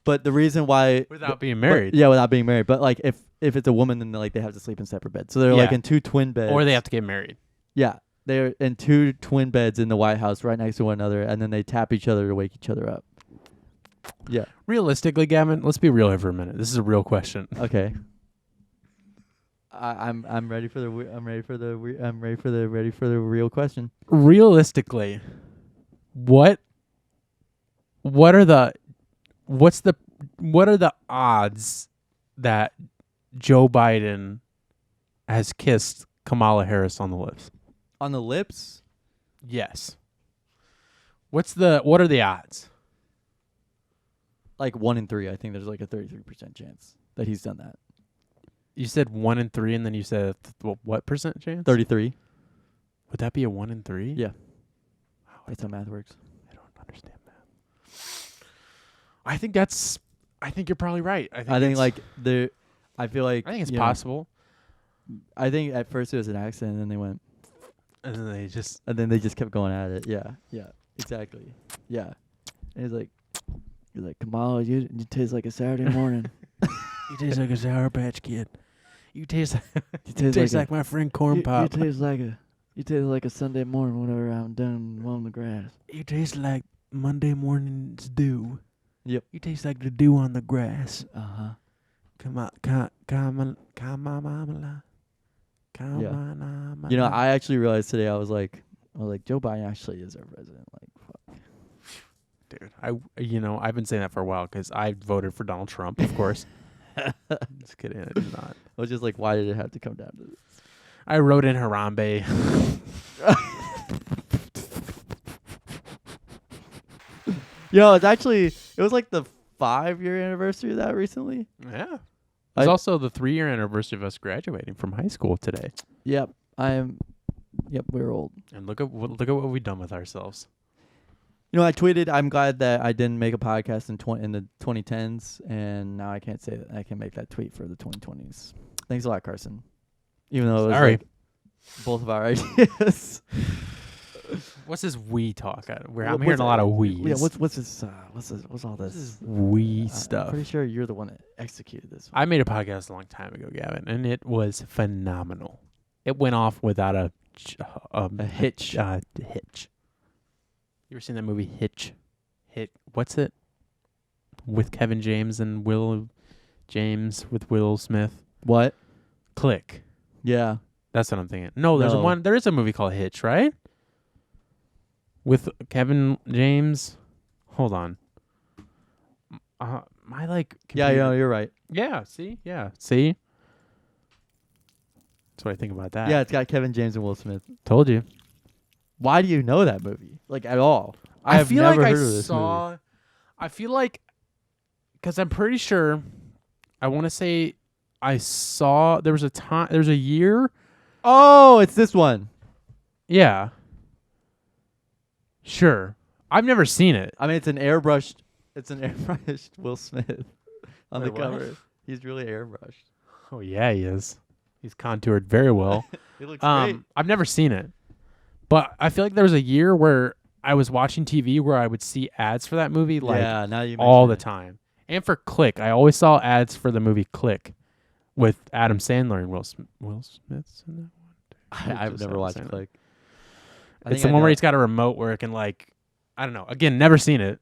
But the reason why Without being but- married. yeah, without being married. But like if it's a woman, then they have to sleep in separate beds. So they're like Yeah. in two twin beds. Or they have to get married. Yeah. They're in two twin beds in the White House right next to one another, and then they tap each other to wake each other up. Yeah. Realistically, Gavin, let's be real here for a minute. This is a real question. Okay. I'm ready for the real question. Realistically, what's the what are the odds that Joe Biden has kissed Kamala Harris on the lips? On the lips? Yes. What are the odds? Like 1 in 3. I think there's like a 33% chance that he's done that. You said 1 in 3, and then you said what percent chance? 33. Would that be a 1 in 3? Yeah. That's how math works. I don't understand math. I think you're probably right. I think I feel like it's possible. I think at first it was an accident, and then they went, And then they just kept going at it. Yeah, exactly. Yeah, and he's like, Kamala, you taste like a Saturday morning. You taste like a Sour Patch Kid. You taste like my friend Corn Pop. You taste like a Sunday morning whenever I'm done mowing the grass. You taste like Monday morning's dew. Yep. You taste like the dew on the grass. Uh-huh. Come on, You know, I actually realized today, I was like, Joe Biden actually is our president. Like, fuck. Dude, I've been saying that for a while because I voted for Donald Trump, of course. Just kidding, I did not. I was just like, why did it have to come down to this? I wrote in Harambe. It was like the 5-year anniversary of that recently. Yeah. It's also the 3-year anniversary of us graduating from high school today. Yep. We're old. And look at what we've done with ourselves. You know, I tweeted, I'm glad that I didn't make a podcast in the 2010s, and now I can't say that I can make that tweet for the 2020s. Thanks a lot, Carson. Even though it was like both of our ideas. What's this we talk? I'm hearing a lot of we's. Yeah, what's all this? This is we stuff. I'm pretty sure you're the one that executed this. I made a podcast a long time ago, Gavin, and it was phenomenal. It went off without a hitch. Hitch. You ever seen that movie Hitch? What's it? With Kevin James and Will James with Will Smith. What? Click. Yeah. That's what I'm thinking. No, there is a movie called Hitch, right? With Kevin James. Hold on. Yeah, you're right. Yeah, see? See? That's what I think about that. Yeah, it's got Kevin James and Will Smith. Told you. Why do you know that movie? Like, at all? I have feel never like heard of this movie. I feel like, because I'm pretty sure, I want to say I saw, there's a year. Oh, it's this one. Yeah. Sure. I've never seen it. I mean, it's an airbrushed Will Smith on the Wait, cover. what? He's really airbrushed. Oh, yeah, he is. He's contoured very well. He looks great. I've never seen it. But I feel like there was a year where I was watching TV where I would see ads for that movie all the time. And for Click, I always saw ads for the movie Click with Adam Sandler and Will Smith's in that one. I've never watched Click. It's the one where he's got a remote where it can I don't know. Again, never seen it.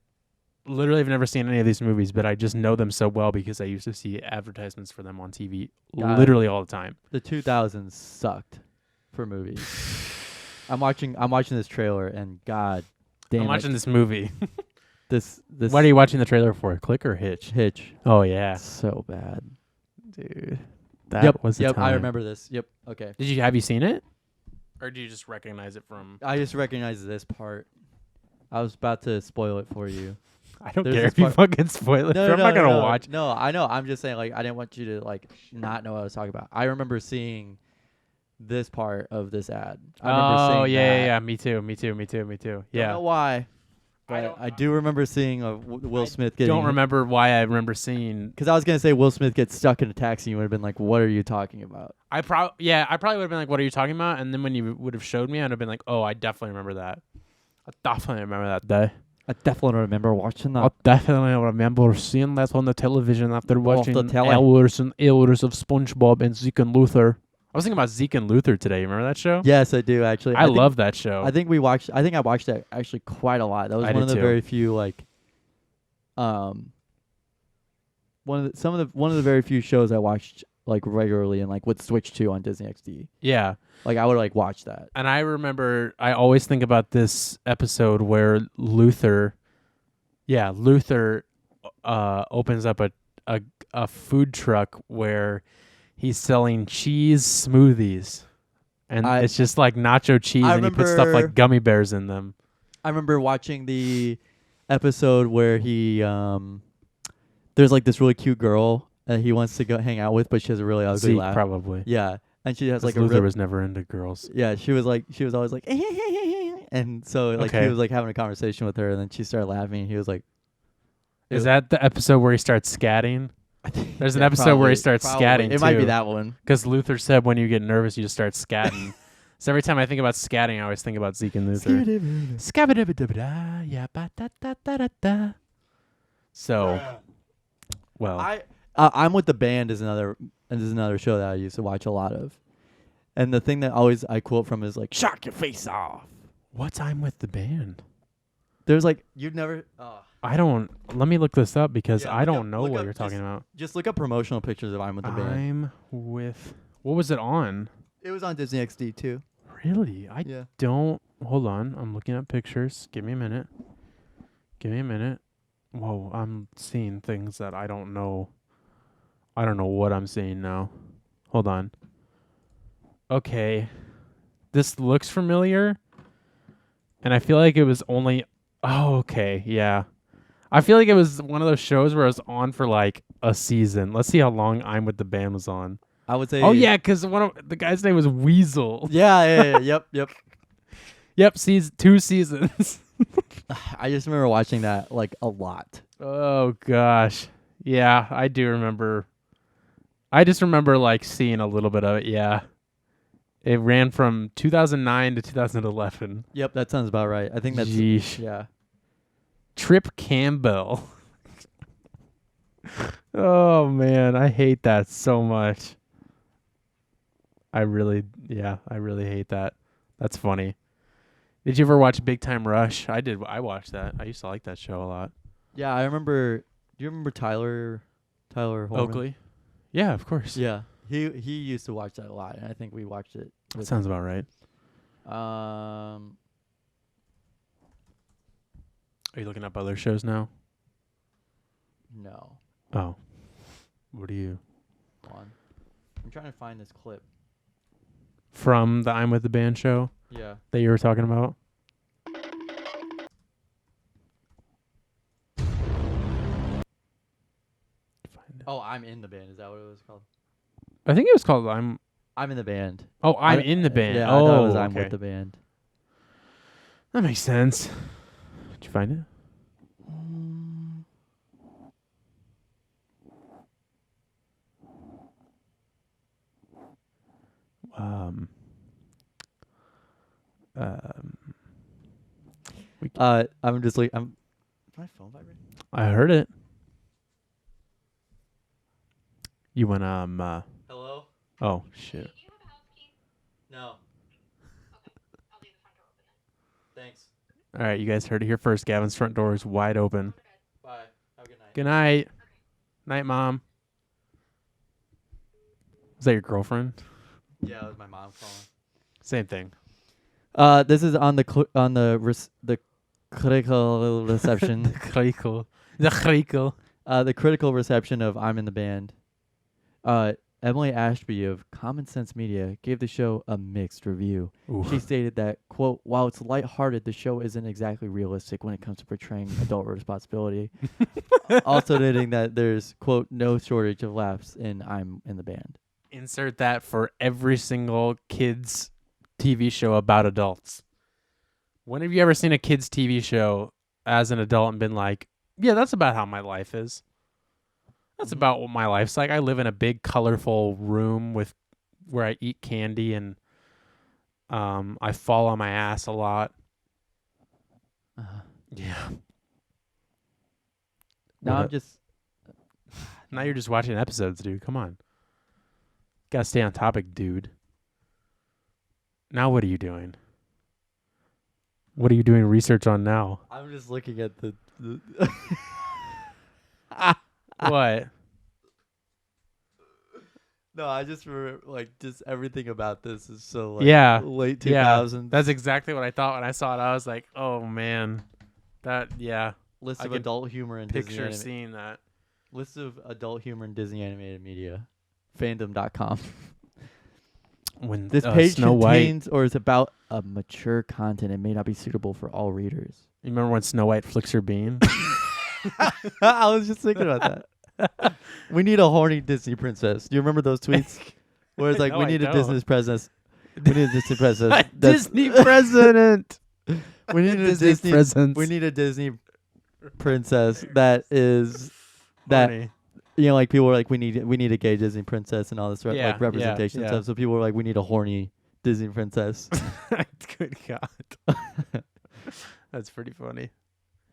Literally, I've never seen any of these movies, but I just know them so well because I used to see advertisements for them on TV literally all the time. The 2000s sucked for movies. I'm watching this trailer, and God damn, I'm watching this movie. This. What are you watching the trailer for? Click or Hitch? Hitch. Oh yeah, so bad, dude. That was the time. I remember this. Yep. Okay. Have you seen it, or do you just recognize it from? I just recognize this part. I was about to spoil it for you. I don't care if you fucking spoil it. I'm not gonna watch. No, I know. I'm just saying, I didn't want you to not know what I was talking about. I remember seeing this part of this ad. I remember seeing that. Yeah. Me too. Yeah. Don't know why, but I do remember seeing Will Smith getting. Don't remember why I remember seeing. Because I was gonna say Will Smith gets stuck in a taxi. You would have been like, "What are you talking about?" I probably would have been like, "What are you talking about?" And then when you would have showed me, I'd have been like, "Oh, I definitely remember that. I definitely remember that day. I definitely remember watching that. I definitely remember seeing that on the television after watching hours and hours of SpongeBob and Zeke and Luther." I was thinking about Zeke and Luther today. Remember that show? Yes, I do actually. I love that show. I think I watched that actually quite a lot. That was one of the very few one of the very few shows I watched regularly and would switch to on Disney XD. Yeah. I would watch that. And I remember I always think about this episode where Luther opens up a food truck where he's selling cheese smoothies, and it's just like nacho cheese, and he puts stuff like gummy bears in them. I remember watching the episode where he there's like this really cute girl that he wants to go hang out with, but she has a really ugly Zeke, laugh. probably. Yeah, and she has like a Luther was never into girls. yeah. She was always like, and so like he was like having a conversation with her, and then she started laughing. And he was like, "Is that the episode where he starts scatting?" There's an episode where he starts scatting. It might be that one. Because Luther said when you get nervous, you just start scatting. So every time I think about scatting, I always think about Zeke and Luther. So, well, I'm with the band is another show that I used to watch a lot of, and the thing that always I quote from is like, "Shock your face off." what's I'm with the band? There's like you've never. I don't. Let me look this up because Yeah, I don't know look what up you're talking about. Just look up promotional pictures of I'm with the band. I'm with. What was it on? It was on Disney XD too. Really? I Yeah. don't. Hold on. I'm looking at pictures. Give me a minute. Whoa, I'm seeing things that I don't know. I don't know what I'm seeing now. Hold on. Okay. This looks familiar. And I feel like it was only... Oh, okay. Yeah. I feel like it was one of those shows where it was on for like a season. Let's see how long I'm with the band was on. I would say. Oh, yeah, because one of the guy's name was Weasel. Yeah. Yep. Yep, 2 seasons. I just remember watching that like a lot. Oh, gosh. Yeah, I do remember. I just remember like seeing a little bit of it, yeah. It ran from 2009 to 2011. Yep, that sounds about right. I think that's. Yeesh. Yeah. Trip Campbell. Oh, man, I hate that so much. I really hate that. That's funny. Did you ever watch Big Time Rush? I did. I watched that. I used to like that show a lot. Yeah, I remember. Do you remember Tyler Horman? Oakley? Yeah, of course. Yeah, he used to watch that a lot, and I think we watched it. That sounds about right. Are Are you looking up other shows now? No. Oh. What are you? Hold on. I'm trying to find this clip. From the I'm with the Band show Yeah. that you were talking about? Oh, I'm in the band. Is that what it was called? I think it was called I'm in the band. Oh, I'm in the band. Yeah, oh, I thought it was I'm okay. with the band. That makes sense. Did you find it? I'm just like I'm. My phone vibrating? I heard it. You went Hello? Oh shit. No. I'll leave the front door open. Thanks. All right, you guys heard it here first. Gavin's front door is wide open. Bye. Have a good night. Good night. Night, Mom. Is that your girlfriend? Yeah, that was my mom calling. Same thing. This is on the critical reception. The critical. The critical reception of I'm in the Band. Emily Ashby of Common Sense Media gave the show a mixed review. Ooh. She stated that, quote, while it's lighthearted, the show isn't exactly realistic when it comes to portraying adult responsibility. Also noting that there's, quote, no shortage of laughs in I'm in the Band. Insert that for every single kids TV show about adults. When have you ever seen a kids TV show as an adult and been like, yeah, that's about how my life is. That's about what my life's like. I live in a big, colorful room where I eat candy and I fall on my ass a lot. Yeah. Now Now you're just watching episodes, dude. Come on. Gotta stay on topic, dude. Now what are you doing? What are you doing research on now? I'm just looking at the What? No, I just remember, like, just everything about this is so, like, Yeah. late 2000s. Yeah, that's exactly what I thought when I saw it. I was like, oh, man. Yeah. List I of could adult humor and Disney Picture seeing that. List of adult humor and Disney animated media. Fandom.com. When This page Snow White. contains or is about a mature content and may not be suitable for all readers. You remember when Snow White flicks her bean? I was just thinking about that. We need a horny Disney princess. Do you remember those tweets? Where it's like, No, we I need a don't. Disney princess. We need a Disney princess. A Disney president. We need a Disney. presence. We need a Disney princess that is that. Horny. You know, like people were like, we need a gay Disney princess and all this Yeah, like representation yeah. stuff. So people were like, we need a horny Disney princess. Good God. That's pretty funny.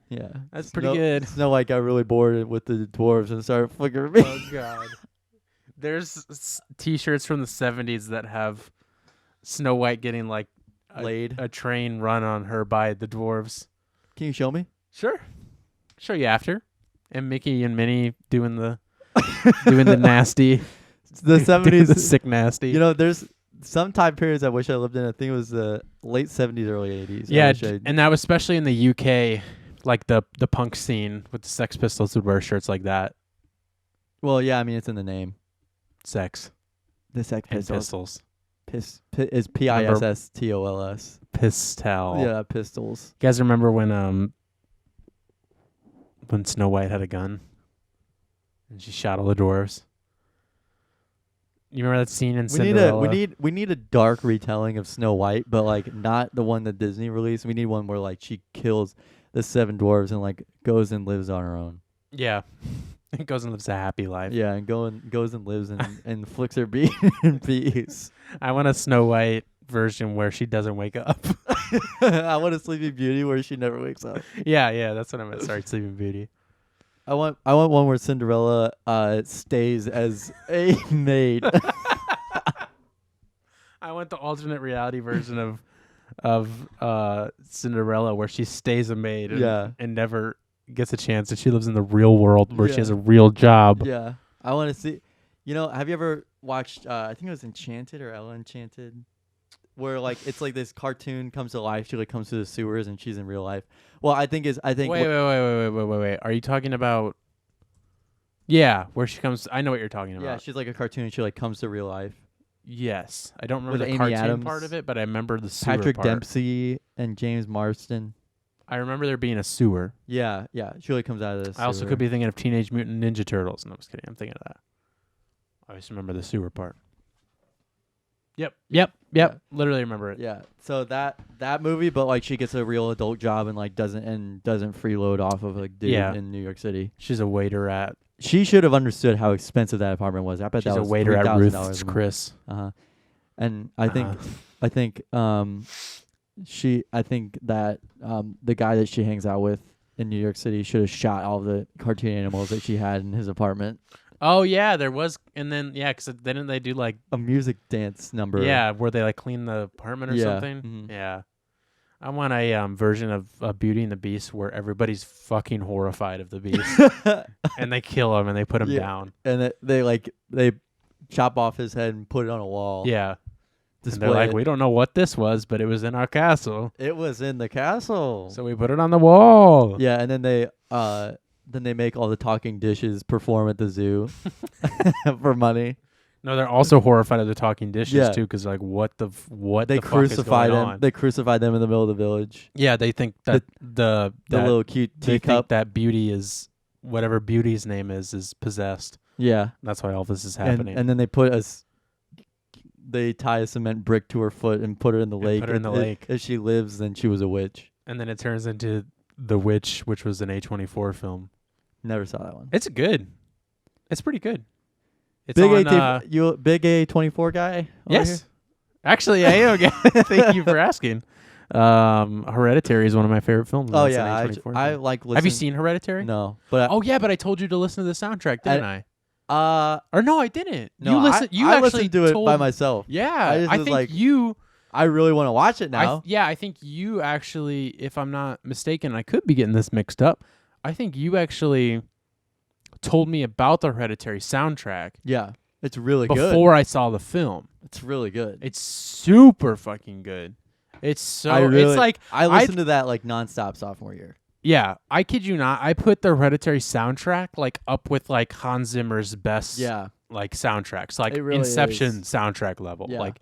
Yeah, That's pretty good. Snow White got really bored with the dwarves and started flickering me. Oh God. There's T-shirts from the 70s that have Snow White getting like Laid. a train run on her by the dwarves. Can you show me? Sure. Show you after. And Mickey and Minnie doing the nasty. The doing the 70s. sick nasty. You know, there's some time periods I wish I lived in. I think it was the late 70s, early 80s. Yeah, and that was especially in the UK, like the punk scene with the Sex Pistols would wear shirts like that. Well, yeah, I mean, it's in the name. Sex The Sex and Pistols. pistols. Is Pistolls. Pistel. Yeah, pistols. You guys remember when Snow White had a gun and she shot all the dwarves? You remember that scene in Cinderella? We need a dark retelling of Snow White, but like not the one that Disney released. We need one where like she kills the 7 dwarves and like goes and lives on her own. Yeah. It goes and lives a happy life. Yeah, and goes and lives and flicks her bean in peace. I want a Snow White version where she doesn't wake up. I want a Sleeping Beauty where she never wakes up. Yeah, that's what I meant. Sorry, Sleeping Beauty. I want one where Cinderella stays as a maid. I want the alternate reality version of Cinderella where she stays a maid and never gets a chance, and she lives in the real world where she has a real job. Yeah. I want to see. You know, have you ever watched I think it was Enchanted or Ella Enchanted? Where like it's like this cartoon comes to life. She like comes to the sewers and she's in real life. Well, I think Wait. Are you talking about? Yeah, where she comes. I know what you're talking about. Yeah, she's like a cartoon and she like comes to real life. Yes, I don't remember With the Amy cartoon Adams, part of it, but I remember the sewer Patrick part. Dempsey and James Marsden. I remember there being a sewer. Yeah. She like comes out of this. I also could be thinking of Teenage Mutant Ninja Turtles. No, I'm just kidding. I'm thinking of that. I just remember the sewer part. Yep. Yeah. Literally remember it. Yeah. So that movie, but like she gets a real adult job and like doesn't freeload off of a dude in New York City. She's a waiter at. She should have understood how expensive that apartment was. I bet She's that a was waiter at $3,000 Ruth's a month. Chris. And I think that the guy that she hangs out with in New York City should have shot all the cartoon animals that she had in his apartment. Oh yeah, there was, and then because didn't they do like A music dance number. Yeah, where they like clean the apartment or something. Mhm. Yeah, I want a version of Beauty and the Beast where everybody's fucking horrified of the Beast, and they kill him and they put him down. And they chop off his head and put it on a wall. Yeah, and Display they're like, it. we don't know what this was, but it was in our castle, It was in the castle. so we put it on the wall. Yeah, and then they make all the talking dishes perform at the zoo for money. No, they're also horrified of the talking dishes Yeah. too, because like what They the fuck is crucify going them. on? They crucify them in the middle of the village. Yeah, they think that The that little cute they think teacup. that Beauty is whatever Beauty's name is possessed. Yeah, That's why all this is happening. and then they tie a cement brick to her foot and put her in the lake. put her in the And lake. If she lives, then she was a witch. And then it turns into The Witch, which was an A24 film. Never saw that one. It's good. It's pretty good. It's Big on, you big A24 guy? over yes. here? Actually, I am. Thank you for asking. Hereditary is one of my favorite films. Oh and it's an yeah, A24 I film. like. Have you seen Hereditary? No, but Oh yeah, but I told you to listen to the soundtrack, didn't I? I Or no, I didn't. no, you listen. You I actually listened to it told, by myself. Yeah, I just I was think like, you. I really want to watch it now. I think you actually, if I'm not mistaken, I could be getting this mixed up. I think you actually told me about the Hereditary soundtrack Yeah, it's really good. before I saw the film. It's really good. It's super fucking good. It's so. It's like I listened to that like nonstop sophomore year. Yeah, I kid you not. I put the Hereditary soundtrack like up with like Hans Zimmer's best Yeah. like soundtracks, like It really Inception is. soundtrack level. Yeah. Like,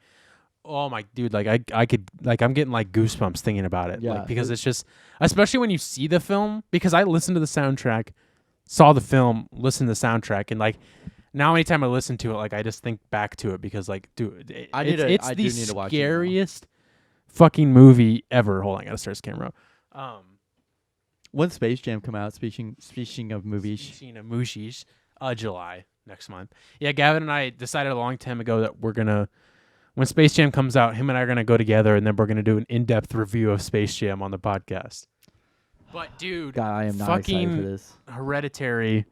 oh my dude, like I could like I'm getting like goosebumps thinking about it. Yeah, Like because it's just especially when you see the film, because I listened to the soundtrack, saw the film, listened to the soundtrack, and like now anytime I listen to it, like I just think back to it because like dude, I it's do the need to watch it now. scariest fucking movie ever. Hold on, I gotta start this camera. When Space Jam come out, speaking of movies, Speaking of movies, July next month. Yeah, Gavin and I decided a long time ago that we're gonna, when Space Jam comes out, him and I are gonna go together, and then we're gonna do an in-depth review of Space Jam on the podcast. But dude, God, I am not excited for this. Hereditary.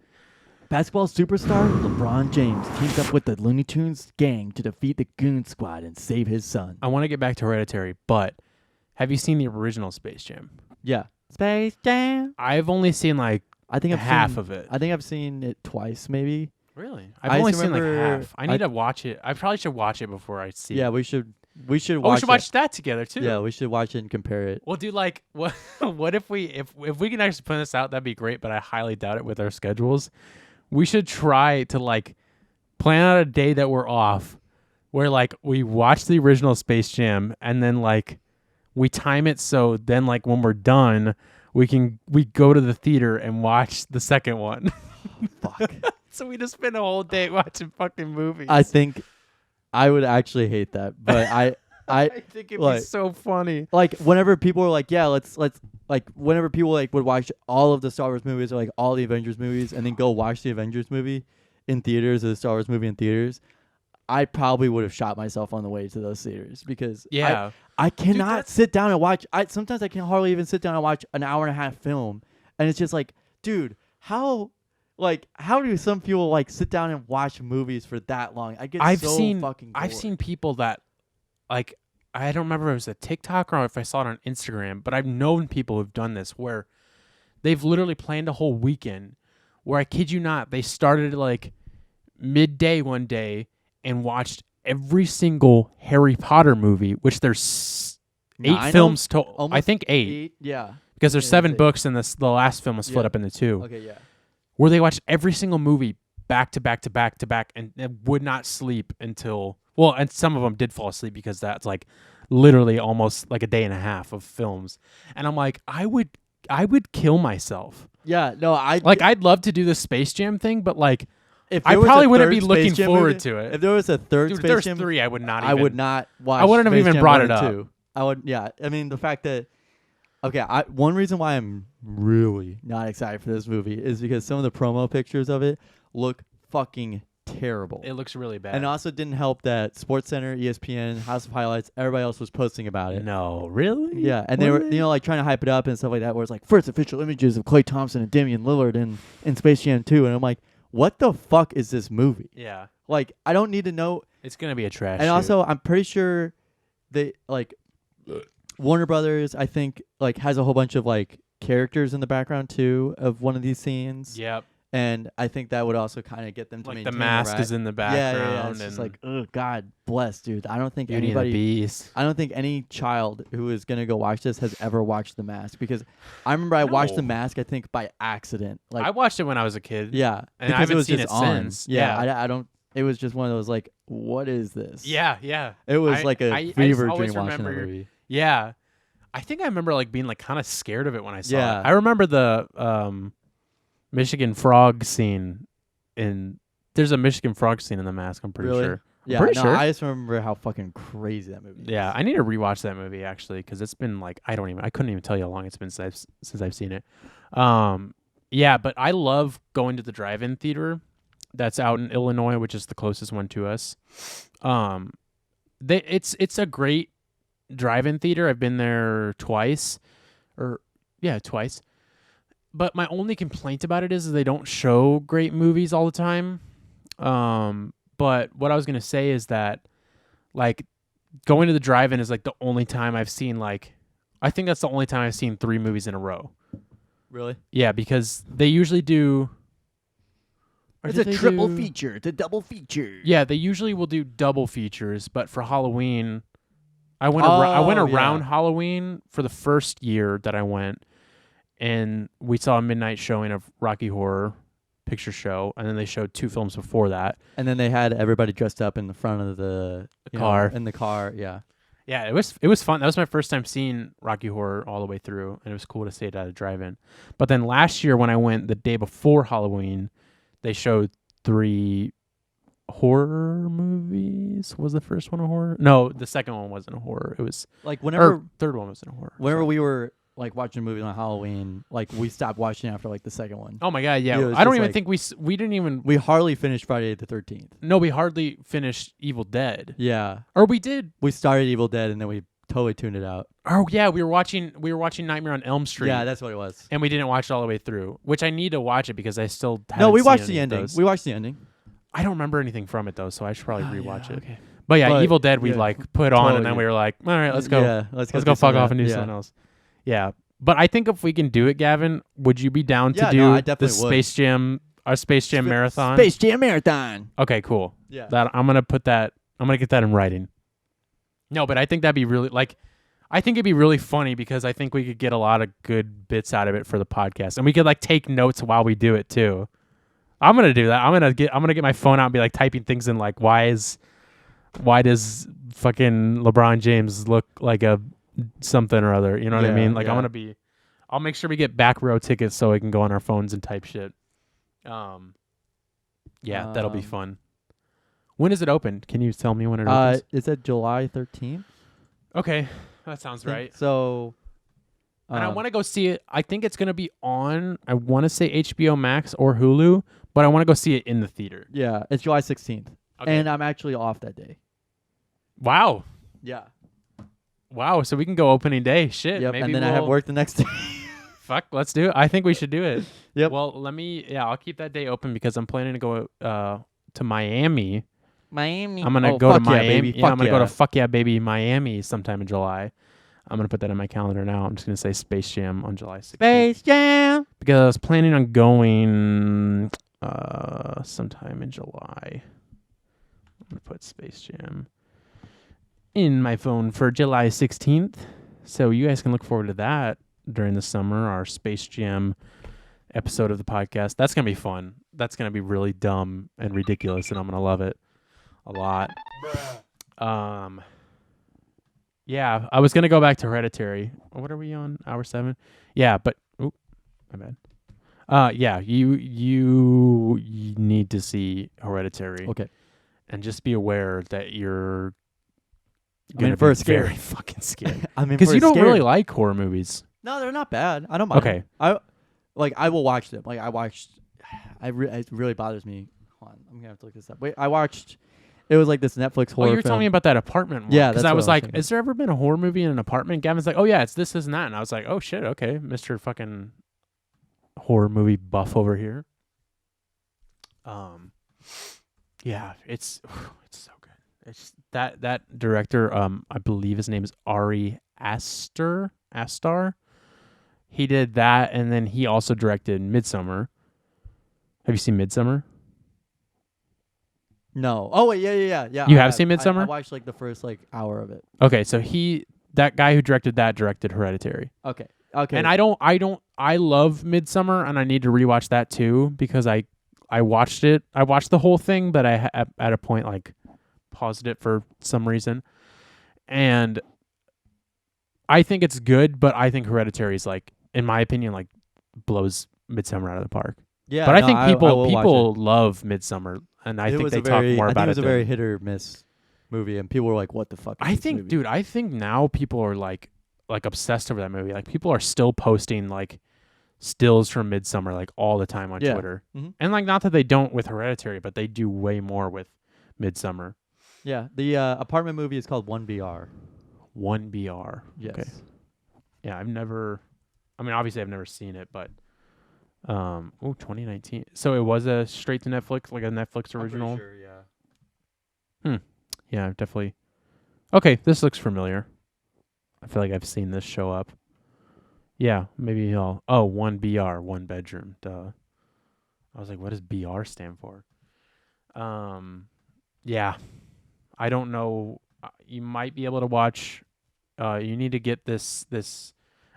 Basketball superstar LeBron James teams up with the Looney Tunes gang to defeat the Goon Squad and save his son. I want to get back to Hereditary, but have you seen the original Space Jam? Yeah. Space Jam. I've only seen like I think I've half seen, of it. I think I've seen it twice, maybe. Really? I I've only just seen like remember- half. I need to watch it. I probably should watch it before I see Yeah, it. we should watch. We should it. watch that together too. Yeah, we should watch it and compare it. Well, dude, like, what? What if we can actually put this out? That'd be great. But I highly doubt it with our schedules. We should try to like plan out a day that we're off, where like we watch the original Space Jam, and then like we time it so then like when we're done, we go to the theater and watch the second one. Fuck. So we just spend a whole day watching fucking movies. I think I would actually hate that, but I think it'd like- be so funny. like whenever people are like, yeah, let's like whenever people like would watch all of the Star Wars movies or like all the Avengers movies and then go watch the Avengers movie in theaters or the Star Wars movie in theaters, I probably would have shot myself on the way to those theaters because Yeah. I cannot that's- sit down and watch. Sometimes I can hardly even sit down and watch an hour and a half film, and it's just like, dude, how do some people like sit down and watch movies for that long? I get I've so seen fucking. I've bored. seen people that like I don't remember if it was a TikTok or if I saw it on Instagram, but I've known people who've done this where they've literally planned a whole weekend where I kid you not, they started like midday one day and watched every single Harry Potter movie, which there's 8 9 of films total. I Almost think 8 Yeah. because there's Yeah, 7 it's 8. books and the last film was split Yeah. up into 2. Okay. Yeah. Where they watched every single movie back to back to back to back and would not sleep until and some of them did fall asleep because that's like literally almost like a day and a half of films. And I'm like, I would kill myself. Yeah. No, I'd love to do the Space Jam thing, but like if I there was a probably wouldn't be third looking Space Jam forward movie- to it. If there was a third Dude, if Space there's Jam, 3, I would not I even would not watch. I wouldn't have Space even Jam brought 1 it and up. 2. I would. Yeah. I mean, the fact that. Okay, one reason why I'm really not excited for this movie is because some of the promo pictures of it look fucking terrible. It looks really bad. And it also didn't help that SportsCenter, ESPN, House of Highlights, everybody else was posting about it. No, really? Yeah, and they were, like, trying to hype it up and stuff like that, where it's like, first official images of Klay Thompson and Damian Lillard in Space Jam 2. And I'm like, what the fuck is this movie? Yeah. Like, I don't need to know. It's going to be a trash And shoot. also, I'm pretty sure they, like, Warner Brothers, I think, like, has a whole bunch of, like, characters in the background, too, of one of these scenes. Yep. And I think that would also kind of get them to Like maintain the mask right? is in the Yeah, background. yeah, yeah. It's and just like, oh, God bless, dude. I don't think Beauty and the anybody... Beast. I don't think any child who is going to go watch this has ever watched The Mask, because I remember I watched The No. Mask, I think, by accident. Like, I watched it when I was a kid. yeah, and I because haven't it was seen just it on. since. Yeah, Yeah. I don't. It was just one of those like, what is this? Yeah, yeah. It was I- like a I just fever always dream watching that remember- movie. Yeah. I think I remember like being like kind of scared of it when I saw Yeah. it. I remember the Michigan frog scene there's a Michigan frog scene in The Mask, I'm pretty Really? sure. Yeah, pretty no, sure. I just remember how fucking crazy that movie. Yeah, is. I need to rewatch that movie actually because it's been like I couldn't even tell you how long it's been since I've seen it. Yeah, but I love going to the drive-in theater that's out in Illinois, which is the closest one to us. It's a great drive-in theater. I've been there twice. But my only complaint about it is they don't show great movies all the time. But what I was gonna say is that, like, going to the drive-in is like the only time I've seen I think that's the only time I've seen 3 movies in a row. Really? Yeah, because they usually do. or It's do a they triple do- feature. It's a double feature. Yeah, they usually will do double features, but for Halloween, I went Oh, around yeah. Halloween for the first year that I went, and we saw a midnight showing of Rocky Horror Picture Show, and then they showed 2 films before that. And then they had everybody dressed up in the front of the car. in the car, yeah. Yeah, it was fun. That was my first time seeing Rocky Horror all the way through, and it was cool to see it at a drive-in. But then last year when I went the day before Halloween, they showed 3 horror movies. Was the first one a horror? No, the second one wasn't a horror. It was Like whenever third one wasn't a horror. whenever we were like watching a movie on Halloween, like we stopped watching after like the second one. Oh my god, yeah. Yeah, it was I don't just even like- think we didn't even. We hardly finished Friday the 13th. No, we hardly finished Evil Dead. Yeah. Or we did. We started Evil Dead and then we totally tuned it out. Oh yeah, we were watching Nightmare on Elm Street. Yeah, that's what it was. and we didn't watch it all the way through, which I need to watch it because I still No, we haven't watched seen the any of ending. those. We watched the ending. I don't remember anything from it though, so I should probably Oh, rewatch yeah, it. okay. But yeah, But, Evil Dead we yeah, like put on, and then totally. we were like, all right, let's go. Yeah, let's go Let's go do fuck some of off and do that. something else. Yeah. But I think if we can do it, Gavin, would you be down Yeah, to do no, I the definitely would. Space Jam marathon? Space Jam Marathon. Okay, cool. Yeah. That I'm gonna get that in writing. No, but I think that'd be really I think it'd be really funny because I think we could get a lot of good bits out of it for the podcast, and we could like take notes while we do it too. I'm gonna do that. I'm gonna get my phone out and be like typing things in like why does fucking LeBron James look like a something or other? You know what I Yeah, mean? Like yeah. I'll make sure we get back row tickets so we can go on our phones and type shit. Yeah, that'll be Um, fun. When is it open? Can you tell me when it opens? Is that July 13th? Okay, that sounds right. So, And I want to go see it. I think it's going to be on, I want to say HBO Max or Hulu, but I want to go see it in the theater. yeah, it's July 16th. Okay. And I'm actually off that day. Wow. Yeah. Wow. So we can go opening day. Shit. Yep. Maybe And then I have we'll- work the next day. Fuck, let's do it. I think we should do it. Yep. Well, I'll keep that day open because I'm planning to go to Miami. Miami. I'm going to Oh, go to fuck yeah, Miami. baby. Yeah, I'm Fuck going to go yeah. to Fuck Yeah Baby Miami sometime in July. I'm going to put that in my calendar now. I'm just going to say Space Jam on July 16th. Space Jam. Because I was planning on going sometime in July. I'm going to put Space Jam in my phone for July 16th. So you guys can look forward to that during the summer, our Space Jam episode of the podcast. That's going to be fun. That's going to be really dumb and ridiculous, and I'm going to love it a lot. Yeah, I was going to go back to Hereditary. What are we on? Hour 7? Yeah, but oop, my bad. Yeah, you need to see Hereditary. Okay. And just be aware that you're I'm gonna in for be a scare. very fucking scared. I'm in Because for you a don't scare. really like horror movies. No, they're not bad. I don't mind. Okay. them. I will watch them. Like I watched. It really bothers me. Hold on, I'm gonna have to look this up. Wait, I watched. It was like this Netflix Oh, horror. you were film. telling me about that apartment one. Yeah, Because that's I what was I was like, thinking. has there ever been a horror movie in an apartment? Gavin's like, oh yeah, it's this and that. And I was like, oh shit, okay, Mr. fucking horror movie buff over here. Yeah, it's so good. It's that director, I believe his name is Ari Aster. He did that, and then he also directed Midsummer. Have you seen Midsummer? No. Oh wait, yeah. You I have seen Midsommar? I watched like the first like hour of it. Okay, so that guy who directed that directed Hereditary. Okay. And I love Midsummer, and I need to rewatch that too because I watched it. I watched the whole thing, but I at a point like paused it for some reason. And I think it's good, but I think Hereditary is like, in my opinion, like blows Midsummer out of the park. Yeah. But I no, think will watch people love Midsummer, and I it. think was they a talk very, more I about think it was it. a very hit or miss movie, and people were like, "What the fuck?" Is I this think, movie? dude, I think now people are like obsessed over that movie. Like people are still posting like stills from Midsummer like all the time on Yeah. Twitter. Mhm. And like not that they don't with Hereditary, but they do way more with Midsummer. Yeah. The apartment movie is called 1BR. 1BR. Yes. Okay. Yeah, obviously I've never seen it, but 2019. So it was a straight to Netflix, like a Netflix original. I'm pretty sure, yeah. Yeah, definitely. Okay, this looks familiar. I feel like I've seen this show up. Yeah, maybe I'll... Oh, 1BR, one bedroom. Duh. I was like, what does BR stand for? Yeah. I don't know. You might be able to watch... you need to get this...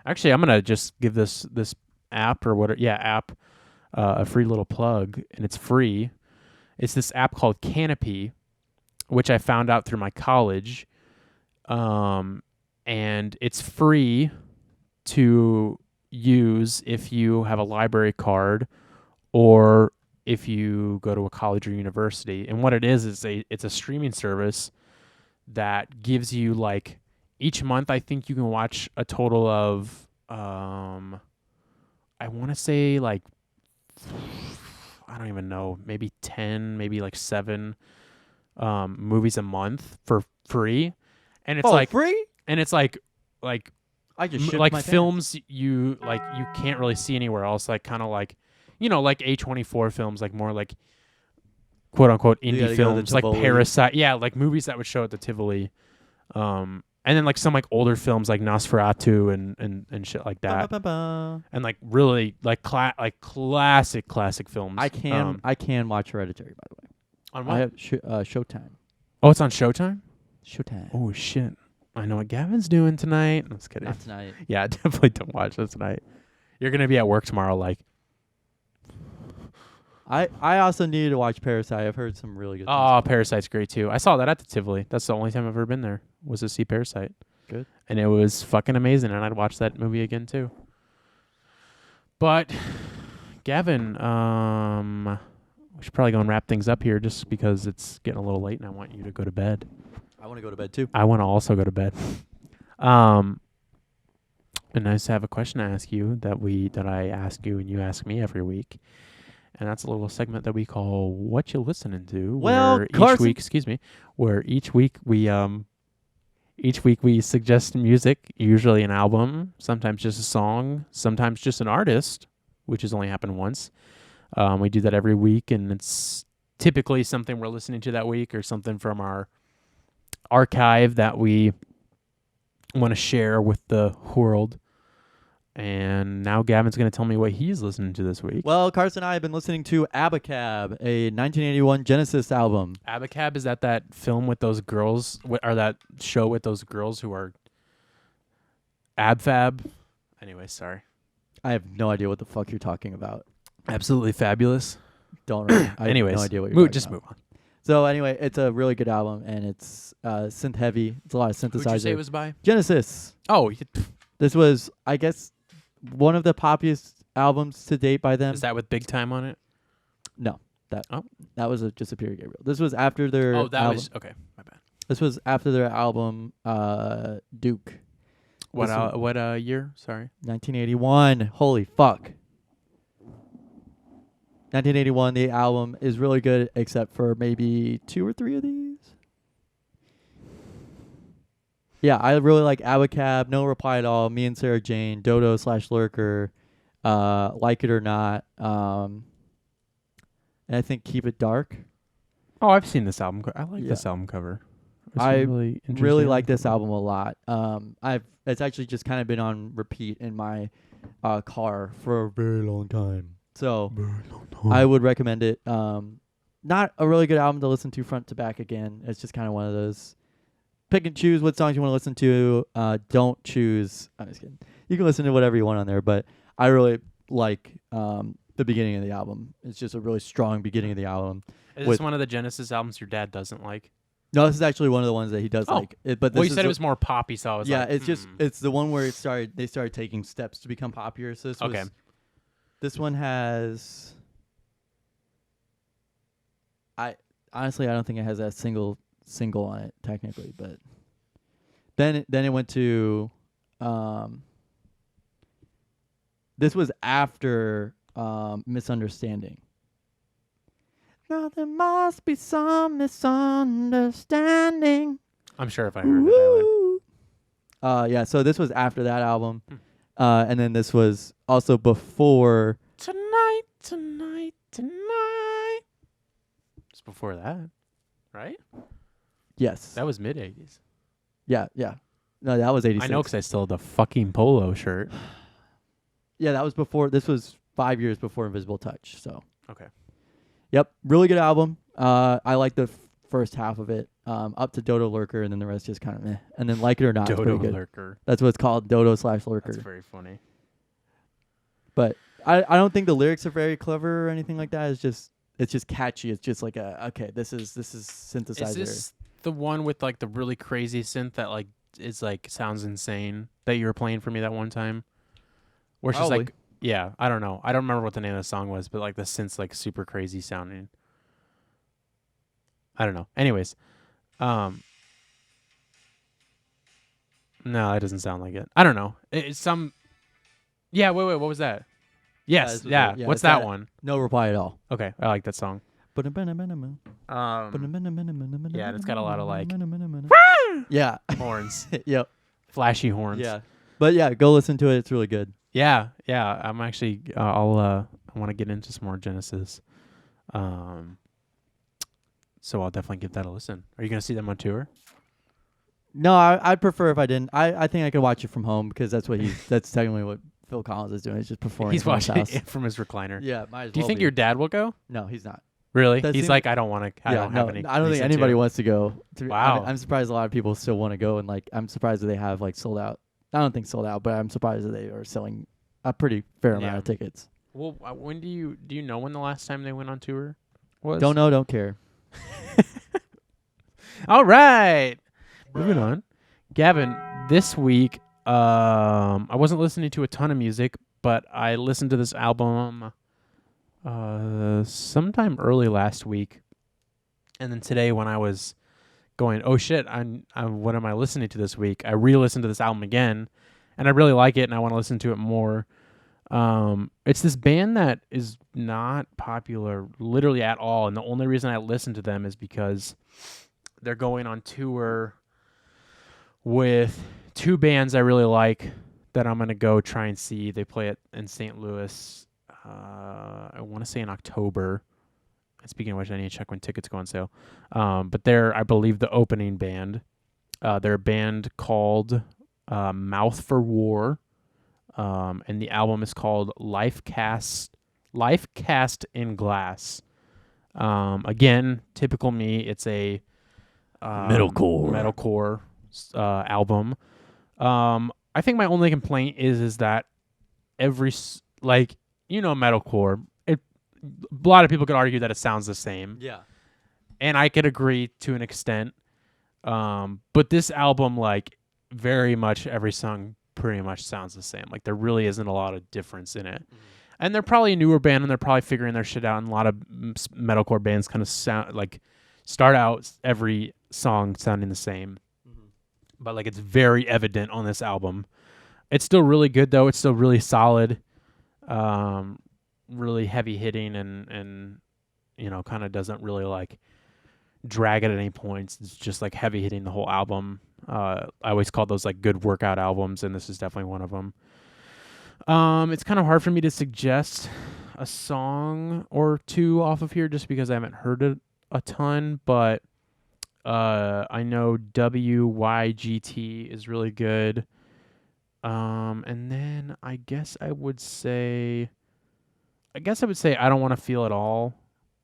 Actually, I'm going to just give this app or what? Yeah, app. A free little plug, and it's free. It's this app called Canopy, which I found out through my college. And it's free to use if you have a library card or if you go to a college or university. And what it is it's a streaming service that gives you like each month I think you can watch a total of I want to say like I don't even know, maybe 10, maybe like 7 movies a month for free. And it's like free? and it's like I just shit like my films you can't really see anywhere else, like kind of like like A24 films, like more like quote unquote You indie gotta go to the films like Tivoli. Parasite, yeah, like movies that would show at the Tivoli, and then like some like older films like Nosferatu and shit like that, pants. and like really like classic films. I can watch Hereditary, by the way. On I what? have Showtime. Oh, it's on Showtime. Showtime. Oh shit, I know what Gavin's doing tonight. I'm just kidding. Not tonight. Yeah, definitely don't watch this tonight. You're gonna be at work tomorrow, like. I also needed to watch Parasite. I've heard some really good things. Oh, Parasite's great too. I saw that at the Tivoli. That's the only time I've ever been there was to see Parasite. Good. And it was fucking amazing, and I'd watch that movie again too. But Gavin, we should probably go and wrap things up here just because it's getting a little late and I want you to go to bed. I want to go to bed too. I want to also go to bed. And nice to have a question to ask you that I ask you and you ask me every week. And that's a little segment that we call What You Listening To. Well, where Carson. each week we suggest music, usually an album, sometimes just a song, sometimes just an artist, which has only happened once. We do that every week, and it's typically something we're listening to that week or something from our archive that we want to share with the world. And now Gavin's going to tell me what he's listening to this week. Well, Carson and I have been listening to Abacab, a 1981 Genesis album. Abacab, is that film with those girls, or that show with those girls who are abfab? Anyway, sorry. I have no idea what the fuck you're talking about. Absolutely fabulous. Don't know. I Anyways, have no idea what you're talking move about. on. So anyway, it's a really good album, and it's synth heavy. It's a lot of synthesizer. Who'd you say it was by? Genesis. Oh, This was, I guess, one of the poppiest albums to date by them. is that with Big Time on it? No, that Oh. that was just a Pure Gabriel. This was after their Oh, that album. was okay. My bad. This was after their album Duke. What This one- what year? Sorry. 1981. Holy fuck. 1981. The album is really good, except for maybe 2 or 3 of these. Yeah, I really like Abacab, No Reply at All, Me and Sarah Jane, Dodo/Lurker, Like It or Not, and I think Keep It Dark. Oh, I've seen this album. I like Yeah. this album cover. It's I really Really like interesting. this album a lot. It's actually just kind of been on repeat in my car for a very long time. So I would recommend it. Not a really good album to listen to front to back again. It's just kind of one of those pick and choose what songs you want to listen to. Don't choose. I'm just kidding. You can listen to whatever you want on there, but I really like the beginning of the album. It's just a really strong beginning of the album. Is with- this one of the Genesis albums your dad doesn't like? No, this is actually one of the ones that he does Oh. like. But this Well, you is said it the- was more poppy, so I was yeah, like, it's just it's the one where they started taking steps to become popular. So this Okay. was, this one has. I don't think it has that single on it technically, but then it went to this was after Misunderstanding. Now there must be some misunderstanding. I'm sure if I heard it, I would. Yeah, so this was after that album. And then this was also before. Tonight. It's before that, right? Yes. That was mid '80s. Yeah. No, that was 86. I know because I still have the fucking polo shirt. Yeah, that was before. This was 5 years before Invisible Touch. So. Okay. Yep, really good album. I like the first half of it, up to Dodo Lurker, and then the rest just kind of meh. And then Like It or Not is Dodo pretty good. Lurker. That's what it's called, Dodo/Lurker. That's very funny. But I don't think the lyrics are very clever or anything like that. It's just catchy. It's just like this is synthesizer. Is this the one with like the really crazy synth that like is like sounds insane that you were playing for me that one time? Where she's Probably. like, yeah, I don't know. I don't remember what the name of the song was, but like the synth's like super crazy sounding. I don't know. Anyways, no, that doesn't sound like it. I don't know. It's some. Yeah, wait, what was that? Yes, this was yeah. it. Yeah, What's it's that that- one? No reply at all. Okay, I like that song. Yeah, Yeah, it's got a lot of like yeah, horns, yep, flashy horns. yeah. But yeah, go listen to it. It's really good. Yeah. I'm actually. I want to get into some more Genesis. So I'll definitely give that a listen. Are you gonna see them on tour? No, I'd prefer if I didn't. I think I could watch it from home because that's technically what Phil Collins is doing. He's just performing. He's from his watching house. it from his recliner. Yeah, might as Do you well think be. your dad will go? No, he's not. Really? Does He's he- like, I don't want to. I don't have any. I don't think reason anybody to. wants to go. Wow. I'm surprised a lot of people still want to go, and like I'm surprised that they have like sold out. I don't think sold out, but I'm surprised that they are selling a pretty fair amount Yeah. of tickets. Well, when do you know when the last time they went on tour was? Don't know, don't care. All right. Moving on. Gavin, this week, I wasn't listening to a ton of music, but I listened to this album sometime early last week. And then today when I was going, oh shit, what am I listening to this week? I re-listened to this album again, and I really like it, and I want to listen to it more. It's this band that is not popular literally at all, and the only reason I listen to them is because they're going on tour with two bands I really like that I'm going to go try and see. They play it in St. Louis, I want to say in October. And speaking of which, I need to check when tickets go on sale. But they're, I believe, the opening band. They're a band called Mouth for War. And the album is called Life Cast in Glass. Again, typical me. It's a metalcore album. I think my only complaint is that metalcore. A lot of people could argue that it sounds the same, Yeah. and I could agree to an extent. But this album, like, very much every song pretty much sounds the same. Like, there really isn't a lot of difference in it. Mm-hmm. And they're probably a newer band, and they're probably figuring their shit out. And a lot of metalcore bands kind of start out every song sounding the same. Mm-hmm. But like, it's very evident on this album. It's still really good though. It's still really solid, really heavy hitting, and kind of doesn't really like drag it at any points. It's just like heavy hitting the whole album. I always call those like good workout albums, and this is definitely one of them. It's kind of hard for me to suggest a song or two off of here just because I haven't heard it a ton, but I know WYGT is really good. And then I guess I would say I Don't Want to Feel It All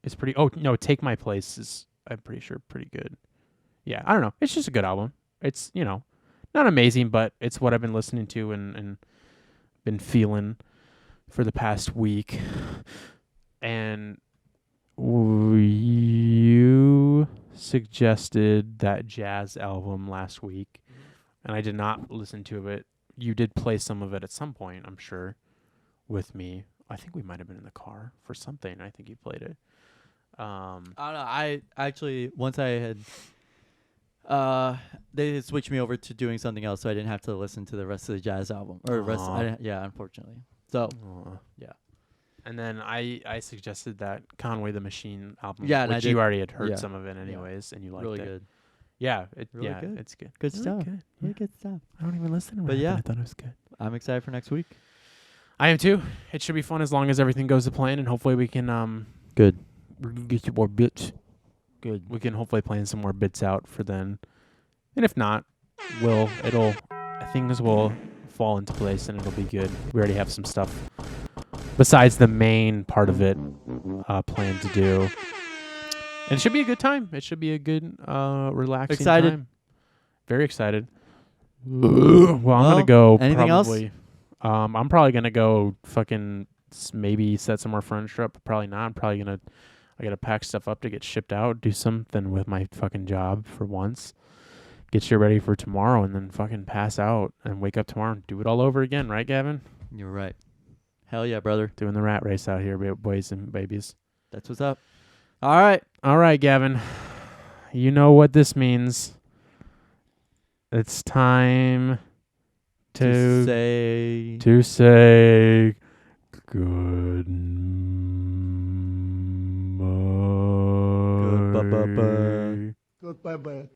is pretty. Oh no, Take My Place is, I'm pretty sure, pretty good. Yeah, I don't know. It's just a good album. It's, not amazing, but it's what I've been listening to and been feeling for the past week. And you suggested that jazz album last week, and I did not listen to it. You did play some of it at some point, I'm sure, with me. I think we might have been in the car for something. I think you played it. I don't know. I actually, once I had, they had switched me over to doing something else, so I didn't have to listen to the rest of the jazz album unfortunately. So yeah. And then I suggested that Conway the Machine album, Yeah, and I which did- you already had heard yeah. some of it anyways, and you liked really it. good. Yeah, Really good. it's good. Good Really stuff. Good. Really Yeah. good stuff. I don't even listen to it. But yeah. I thought it was good. I'm excited for next week. I am too. It should be fun as long as everything goes to plan, and hopefully we can Good. get some more bits. Good. We can hopefully plan some more bits out for then. And if not, things will fall into place and it'll be good. We already have some stuff besides the main part of it planned to do. And it should be a good time. It should be a good, relaxing Excited. time. Very excited. Well, I'm going to go anything else? probably. I'm probably gonna go fucking maybe set some more furniture up. Probably not. I gotta pack stuff up to get shipped out. Do something with my fucking job for once. Get you ready for tomorrow, and then fucking pass out and wake up tomorrow and do it all over again. Right, Gavin? You're right. Hell yeah, brother. Doing the rat race out here, boys and babies. That's what's up. All right, Gavin. You know what this means. It's time to say good goodbye. Goodbye.